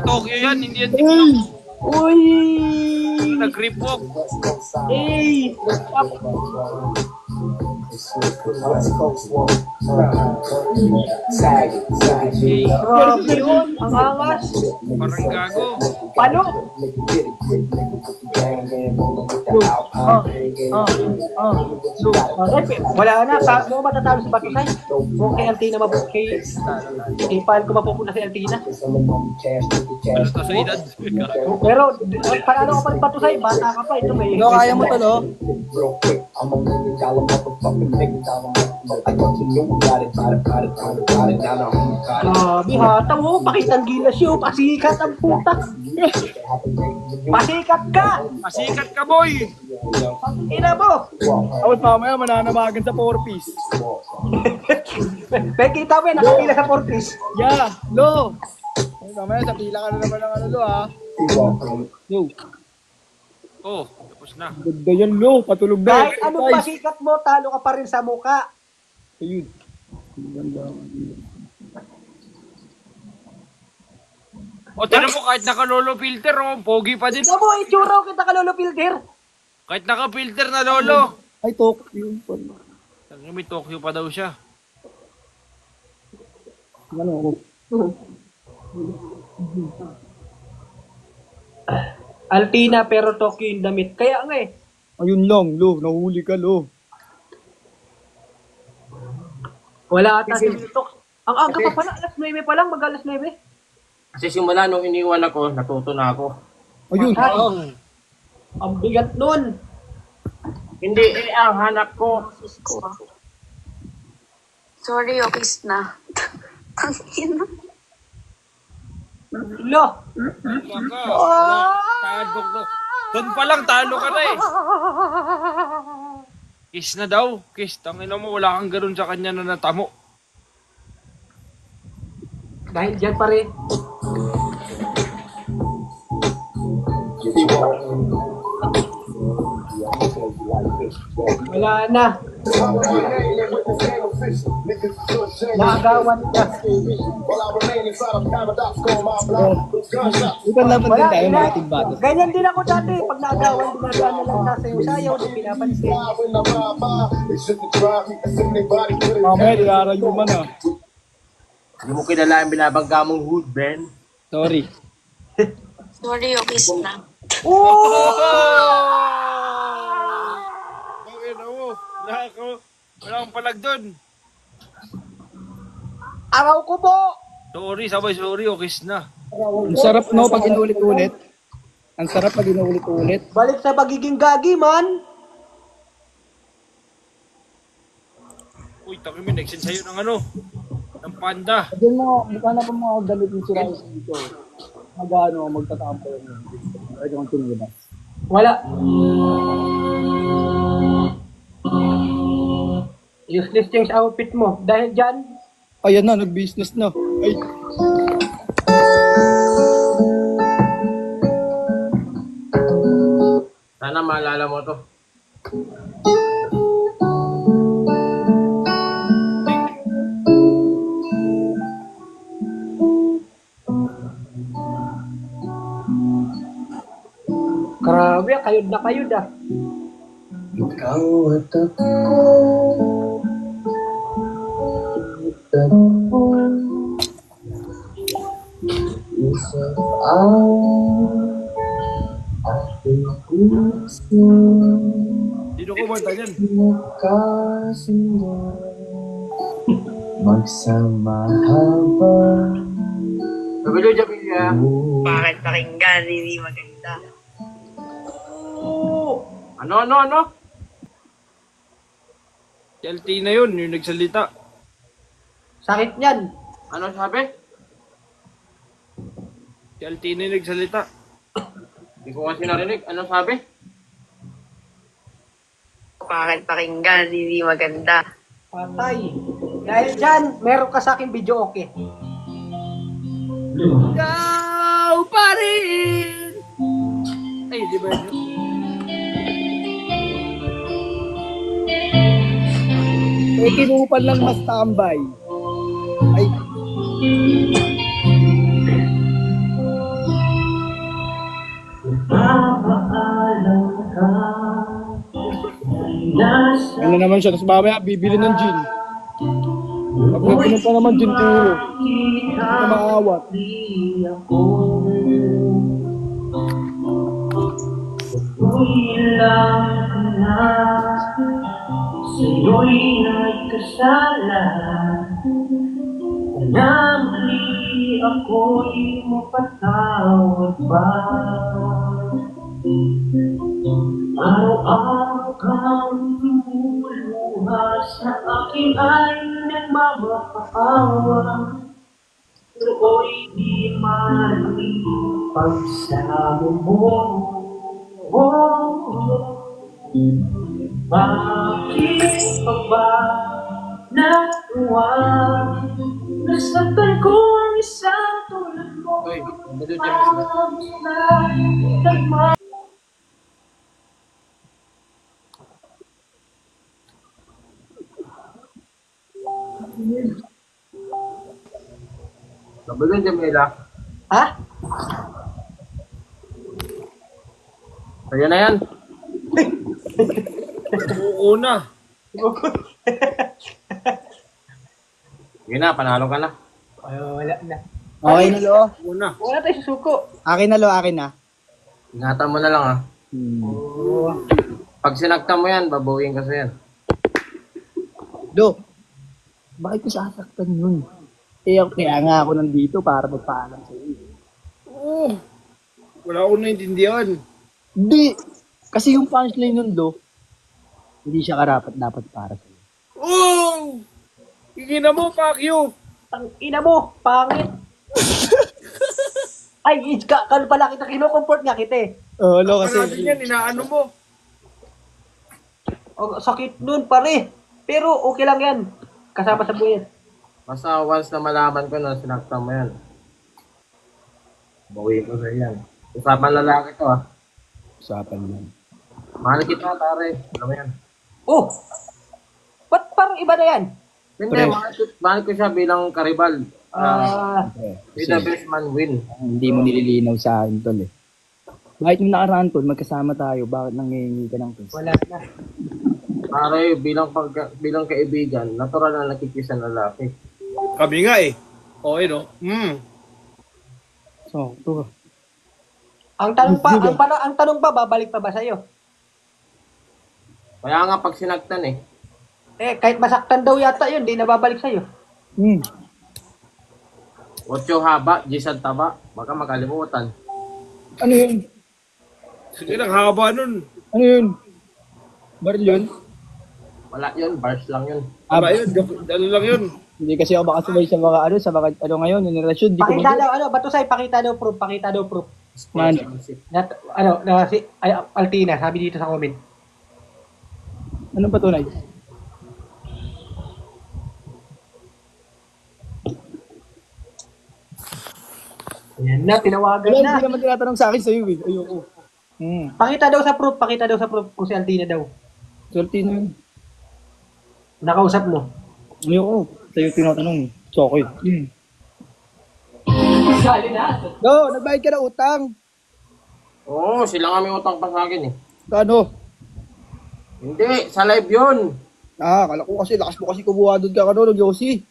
Tokyo yan, hindi yan TikTok. Uy! Nag-rip walk. Hey! Grabe yun, ang angas. Parang gago. Paano? Wala na, mo matatalo si Batusay. O kay Altina kay paano ko mapupunta si Altina? Basta sa edad. Pero panalo ka pa rin Batusay, bata ka pa, ito may... No, kaya mo to, no? Grabe ha, tamo, pakitang gilas yun, pasikat ang puta. Pasikat ka! Masikat ka, boy! Ina mo! Tapos mamaya mananamagan sa 4-piece. Kita mo yan, nakapila sa Fortis. Yeah, lo! Tapos mamaya sa pila ka na naman ng ano, lo, ha? Yo, Oh, tapos na. ganda yan, lo. Patulog na. Kahit anong pasikat mo, talo ka pa rin sa muka. Ayun. Ganda. O, tinan mo, kahit naka-lolo filter, oh, pogi pa din. Ito mo, itsura ko kita ka Lolo Filter. Kahit naka-filter na lolo. Ay, talk. Yun pala. May Tokyo pa daw siya. Ano ako? Alpina pero Tokyo yung damit. Kaya nga eh. Ayun lang, lo. Nahuli ka, lo. Wala ata si Tok. Ang aga pa pala, alas 9 pa lang, mag alas 9. Kasi simula nung iniwan ako, natuto na ako. Ayun. Ay, ang bigat nun. Hindi ang hanap ko. Sorry, okay na. Ang ina. Lo. Talo ka. Doon pa lang, talo ka na eh. Kiss na daw. Kiss. Tangina mo, wala kang ganun sa kanya na natamo. Dahil dyan pa rin. Wala na. Naagawan ka. Ikaw laban din tayo, Wala, mga tigbatos. ganyan din ako dati. Pag naagawan, dinadaan na lang sa sayo-sayaw. Di pinapansin. Mamaya, nilarayuman, ah. Hindi mo kilala ang binabangga mong hood, Ben. Sorry. Sorry, okay na. Tangina mo. Wala kang palag doon. Araw ko po. Sorry, sabay sorry, o kiss na. Ang sarap, no, pag inulit-ulit. Ang sarap pag inulit-ulit. Balik sa pagiging gagi, man. Uy, takimin, nag-send sa'yo ng ano, ng panda. Diyan mo, mukha na pa mga damit yung sira dito. Mag-ano, magtatampo yun. Ay, kung tingin na. Wala. Useless yung outfit mo. Dahil dyan, Ayan na, nag-business na. Ay, Sana maalala mo to. grabe, kayod na kayod ah. Ikaw at ako isa ang ating puso Sino ko banta dyan? magkasundo magsama habang Kabilo, Jabilia. Bakit pakinggan? Hindi maganda. Ano? Si Altina yun, yung nagsalita. Sakit niyan. Ano sabi? Si Altina yung nagsalita. Hindi ko kasi narinig. Ano sabi? Bakit pakinggan? Hindi maganda. Patay. Dahil dyan, meron ka sa akin video okay. Ikaw pa rin! Ay, di ba yun? may kinupan lang mas tambay. Ay, papaalam ka Ano naman siya, tapos mamaya bibili ng gin. Pag nagbinom pa naman gin puro. Hindi ka maawat. Sa'yo'y nagkasala na muli ako'y mapatawad ba? Araw-araw kang lumuluha sa akin ay nagmamapaawa, pero di mali pagsama mo. Bakit pa ba natuwa? Nasaktan ko ang isang tulad mo. Sabi ng Jamila. Ha? Kaya na yan. Oo na. Sige na, panalo ka na. Wala na. Okay na, Lo. Oo na. Wala tayo susuko. Akin na, Lo. Akin na. Ingatan mo na lang ha. Oh. Pag sinaktan mo yan, babawiin ka sa yan. Lo, bakit ko sasaktan yun? Kaya nga ako nandito para magpaalam sa iyo. Oo. Wala akong naintindihan. Hindi. Kasi yung punchline nun, Lo, hindi siya karapat-dapat para sa iyo. Oo! Hingin mo, Pacquiao. Ina mo, pangit. Ay, kano pala kita, kino-comfort nga kita eh. Oo, Lo, Kasi kasi... yan, inaano mo. Oh, sakit nun pare. Pero okay lang yan. Kasama sa buhay yan. Basta once na malaman ko na sinaktan mo yan, bawiin ko sa yan. Usapan lalaki to ha. Usapan yan. Mahal kita, tare. Alam mo yan. Oh! Ba't parang iba na yan? Hindi, mahal ko siya bilang karibal. May the Kasi best man win. hindi mo nililinaw sa akin, Tol, eh. Kahit nung nakaraan, Tol, magkasama tayo, bakit nangingi ka ng kiss? Wala na. Pare, bilang kaibigan, natural na nakikisa ng lalaki. Kami nga eh. Okay, no? So, ito. Ang tanong pa, babalik pa ba sa'yo? Kaya nga pag sinaktan eh. Eh, kahit masaktan daw yata yun, di nababalik sa'yo. 8 haba, 10 taba. Baka makalimutan. Ano yun? Sige lang, haba nun. Ano yun? Baril yun? Wala yun, bars lang yun. Haba yun, ano lang yun. Hindi kasi ako makasabay sa mga ano ngayon, yung relasyon, di ko Pakita daw, Batusay, pakita daw proof. Man. Altina, sabi dito sa comment. Anong patunay? Ayan na, tinawagan Wala, na. hindi naman tinatanong sa akin sa'yo eh. Ayoko. Pakita daw sa proof kung si Altina daw. Swerte na yun. Nakausap mo. Ayoko. Sa'yo tinatanong. So, okay. Sali na. No, nagbayad ka na utang. Oo, sila nga may utang pa sa akin eh. Ano? Hindi, sa live yun. Kala ko kasi, lakas mo kasi kumuha doon ka ano, Josie.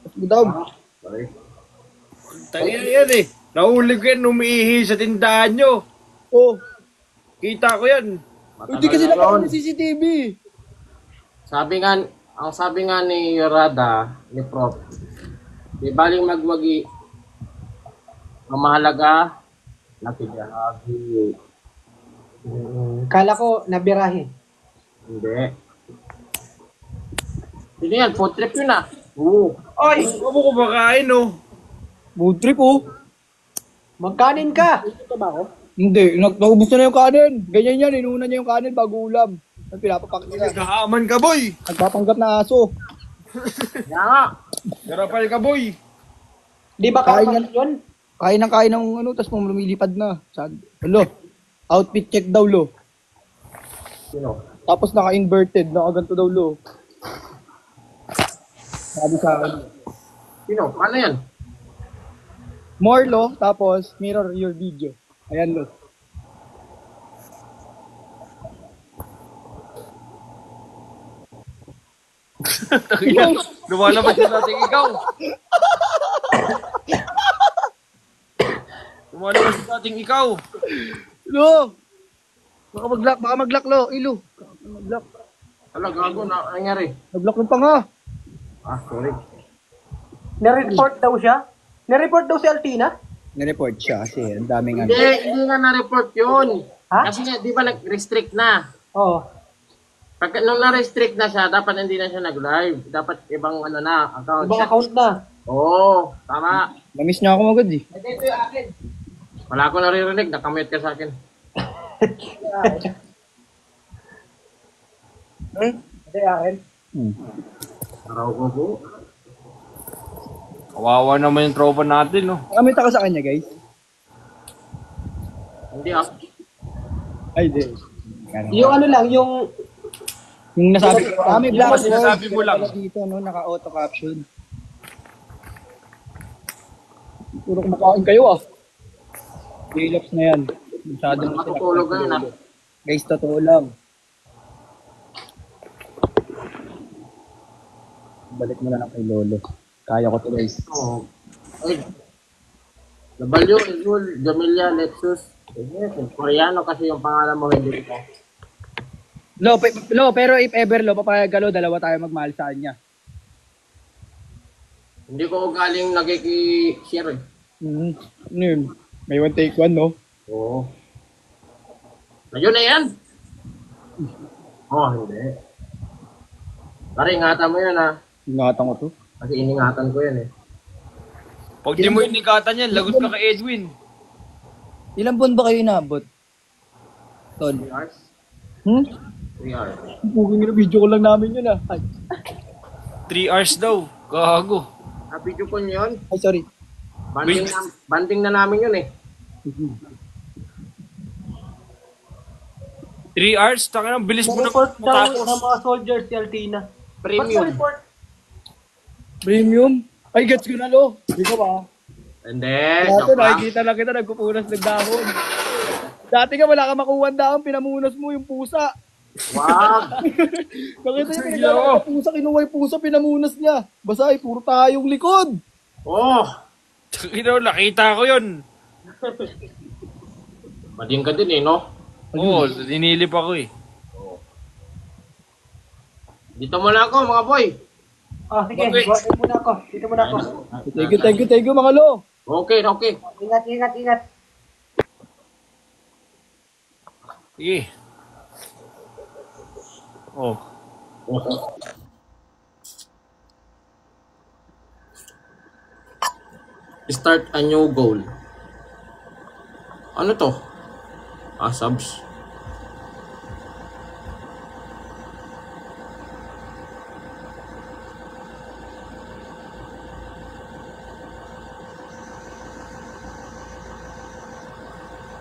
Tapos mo daw. Sorry. Tangina yan eh. Nahuli ko yan, umiihi sa tindahan nyo. Oh. Kita ko yan. Hindi kasi nakaroon ng CCTV. Ang sabi nga ni Rada, ni Prof, di baling magwagi, ang mahalaga, nakibiyahagi. Kala ko, nabirahe. Hindi. Hindi yan, food trip yun ah. Oo. Oy! Huwag mo kumakain oh. Mood trip oh. Magkanin ka! Hindi, naubos na yung kanin. Ganyan yan, inuna niya yung kanin bago ulam. Pinapapak niya. Nagkahaman ka boy. Nagpapanggap na aso. Kaya nga. Garapal ka boy. Di ba Kain karma yun? Kain ng ano, tapos lumilipad na. Lo, outfit check daw, Lo. Sino? Tapos naka-inverted, nakaganto daw, Lo. Sabi sa akin. Sino? Paano yan? More, Lo, tapos mirror your video. Ayan, Lo. Lumalabas yung dating ikaw. Lumalabas yung dating ikaw. Lo! Baka mag-lock, Lo. Ilo. Mag-lock. Ala, gago na nangyari. Nag-lock yung panga. Ah, sorry. Na-report daw siya? Na-report daw si Altina? Nireport siya kasi ang daming Hindi nga na-report yun. Ha? Kasi nga, di ba nag-restrict na? Oo. Pag nung na-restrict na siya, dapat hindi na siya nag-live. Dapat ibang ano na, account. Ibang account na. Oo, tama. Namiss niya ako magod eh. Ito yung akin. Wala ko naririnig, nakamute ka sa akin. Ito yung akin. Araw ko po. Kawawa naman yung tropa natin, no? Kamit ako sa kanya, guys. Hindi ah. Ay, di. Yung ano lang, yung... Yung nasabi ko, may Yung black sinasabi mo lang. dito, no? Naka-auto caption. Puro kumakain kayo, ah. J-Lops na yan. Masyadong Matutulog ngayon ah. Guys, totoo lang. Balik mo na lang kay Lolo. Kaya ko to, guys. Oo. Ay. W, Izul, Jamilia, Lexus. Koreano kasi yung pangalan mo, hindi ko. Lo, pero if ever, Lo, papayag ka, Lo, dalawa tayo magmahal sa kanya. Hindi ko galing nagkiki-share eh. Ano yun? May one take one, no? Oo. Ayun na yan. Oh, hindi. Pare, ingatan mo yan ah. Ingatan ko to. Kasi iningatan ko yan eh. Pag di mo inikatan yan, lagot ka kay Edwin. Ilang buwan ba kayo inabot? Tol. 3 hours? 3 hours. Puging na video ko lang namin yun, ah. Ay, 3 hours daw. Gago. Video ko yun. ay sorry. Banding na namin yun eh. 3 hours? Taka na, bilis mo na Na-report daw matapos. ng mga soldiers si Altina. Premium. report? Premium? Ay, gets ko na, Lo. Hindi ko ba? Hindi. Dati, Joke lang. nakikita lang kita, nagpupunas ng dahon. Dati ka, wala ka makuha ang dahon, pinamunas mo yung pusa. Wag. Nakita niya, pinaglalaki ng pusa, kinuha yung pusa, pinamunas niya. Basta, ay, puro tayong likod. Oh. Takina, nakita ko yun. Mading ka din eh, no? Oo, dinilip ako eh. Dito muna ako, mga boy. Ah, sige. Okay. Dito muna ako. Dito muna ako. Thank you, mga Lo. Okay, okay. Ingat. Sige. Oh. Start a new goal. Ano to? Ah, subs.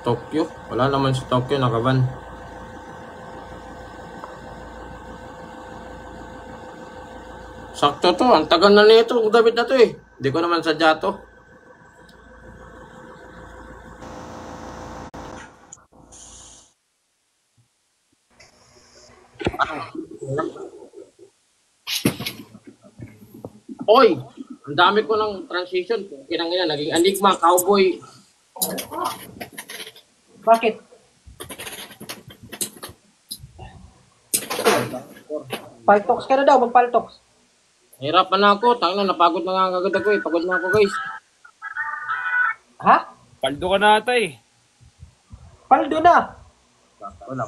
Tokyo? Wala naman sa Tokyo, nakaban. Sakto to, ang tagal na nito, ang David na to eh. Hindi ko naman sadya to. Oy, ang dami ko ng transition. Kinangina, naging Enigma, Cowboy. Bakit? Paltox ka na daw, magpaltox. Hirapan na ako, tangina, napagod na nga agad ako eh. Pagod na ako guys. Ha? Paldo ka na ata eh. Paldo na. Wala.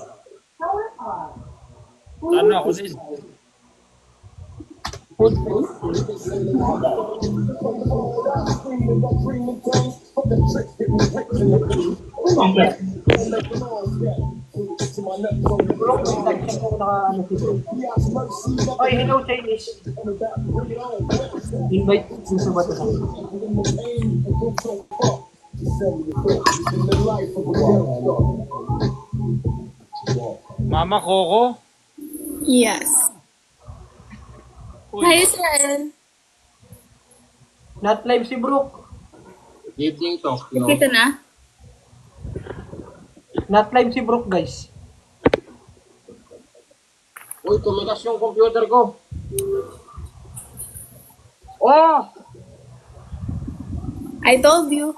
Ano ako din. Oy, hello Chinese. Invite sa ba ito? Mama Coco? Yes. Uy. Hi, Israel. Not live si Brooke. Evening talk, no? Nakita na? Not live si Brooke, guys. Uy, tumigas yung computer ko. Oh! I told you.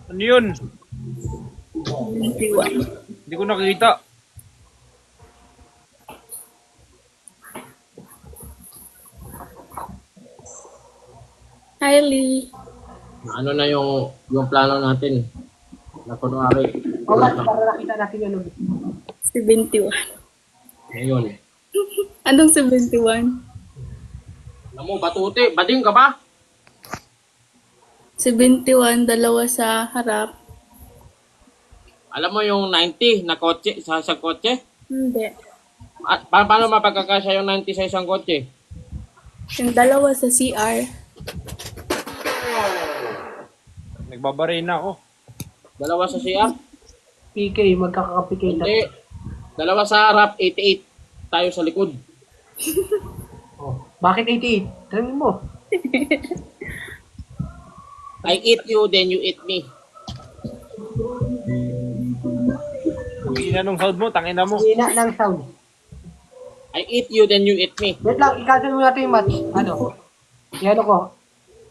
Ano yun? 21. Hindi ko nakita. Hi, Lee. Ano na yung plano natin? Na kunwari. Para nakita natin yun. 71. Ngayon. Anong 71? Alam mo, batuti. Bading ka ba? 71, dalawa sa harap. Alam mo yung 90 na kotse, sa isang kotse? Hindi. At paano mapagkakasya yung 90 sa isang kotse? Yung dalawa sa CR. Nagbabaray na ako. Dalawa sa CR? PK, magkaka-PK na. Hindi. Dalawa sa harap, 88. Tayo sa likod. Oh, bakit 88? Tanongin mo. I eat you, then you eat me. Hina nung sound mo, tangina mo. Hina ng sound. I eat you, then you eat me. Wait lang, i-cancel mo natin yung match. Ano? Yan ko.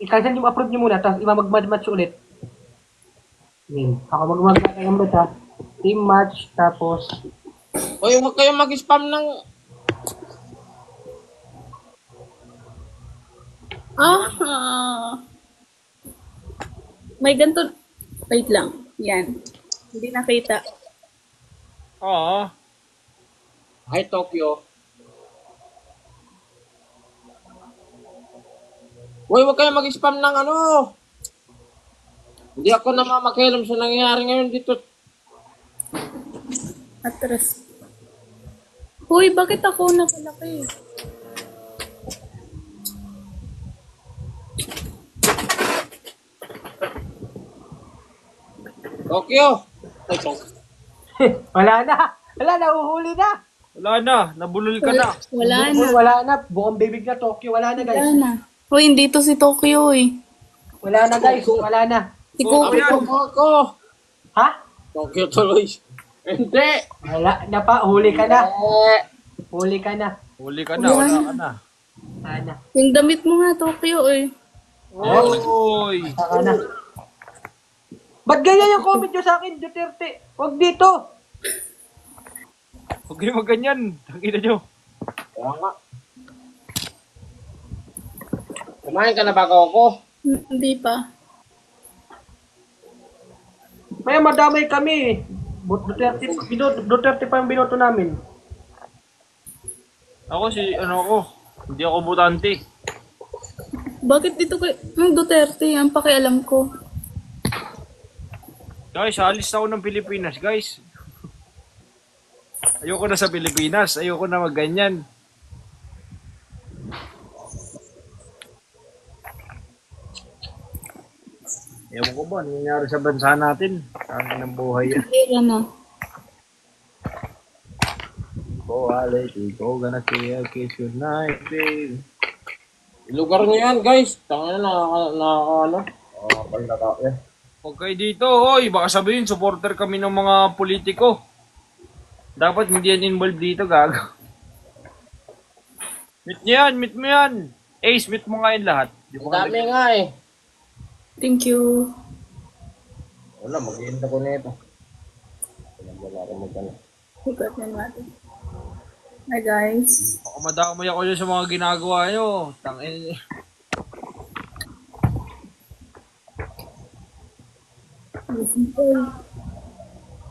I-cancel yung approve nyo muna, tapos mag-match ulit. Yun. Ako mag-match ulit ha. Team match, tapos... Hoy, huwag kayong mag-spam ng... May ganito. Wait lang. Yan. Hindi nakita. Oo. Hi, Tokyo. Hoy, huwag kayong mag-spam ng ano. Hindi ako namamakialam sa nangyayari ngayon dito. Atras. Hoy, bakit ako napalaki? Tokyo! Ay, Tokyo. Wala na! Wala na! Uhuli na! Wala na, nabulol ka na. Wala na. Wala na! Buong bibig na Tokyo. Wala na guys. Wala na. Hoy, hindi to si Tokyo eh. Wala na guys. Wala na. Si Goku. Tokyo! Ha? Tokyo tuloy. Hindi! Wala na pa. Huli ka na. Huli ka na. Huli ka na, wala ka na. Wala na. Yung damit mo nga, Tokyo eh. Oy! Saka na. Ba't ganyan yung comment nyo sa akin, Duterte? Huwag dito! Huwag kayo magganyan. Tangina nyo. Kaya nga. Kumain ka na ba ako? Hindi pa. May madamay kami. Duterte pa yung binoto namin. Ako hindi ako butante. Bakit dito kay Duterte? Ang pakialam ko. Guys, alis na ako ng Pilipinas, guys. Ayoko na sa Pilipinas. Ayoko na magganyan. Ewan ko ba, ano nangyari sa bansa natin? Ang ng buhay yan. Kaya na. Go, Alex. Go, gonna say I kiss you night, babe. Lugar niyo yan, guys. Tanga na, ano? Pagkakao yan. Huwag kayo dito, hoy. Baka sabihin, supporter kami ng mga politiko. Dapat hindi yan involved dito, gago. Meet mo yan. Ace, meet mo nga yung lahat. Ang dami nga eh. Thank you. Wala, mag-iinta ko nito. Wala ko magkano. Hugot na natin. Hi guys. Baka madamay ako dyan sa mga ginagawa nyo. Tangin.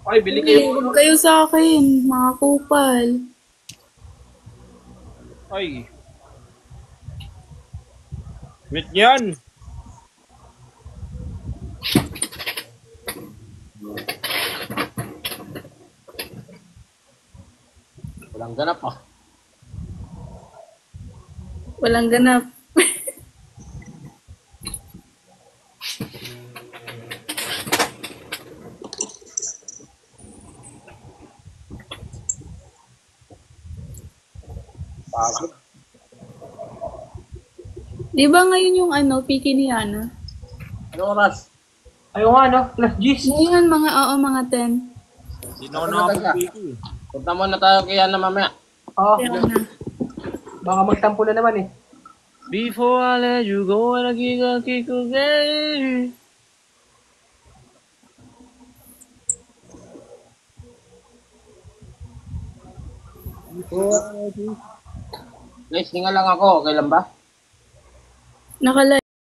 Ay, bili kayo. Huwag kayo sa akin, mga kupal. Ay. Meet yan. Walang ganap ah. Walang ganap. Pagod. Di ba ngayon yung piki ni Ana? Anong oras? Ayaw nga, no? Plus G's. Ngayon, mga 10. Hindi na ako nakapag-piki. Punta muna tayo kay Ana mamaya. Oo. Kaya na. Baka magtampo na naman eh. Before I let you go, and I kick again. Guys, tingnan lang ako. Okay lang ba? Nakalive.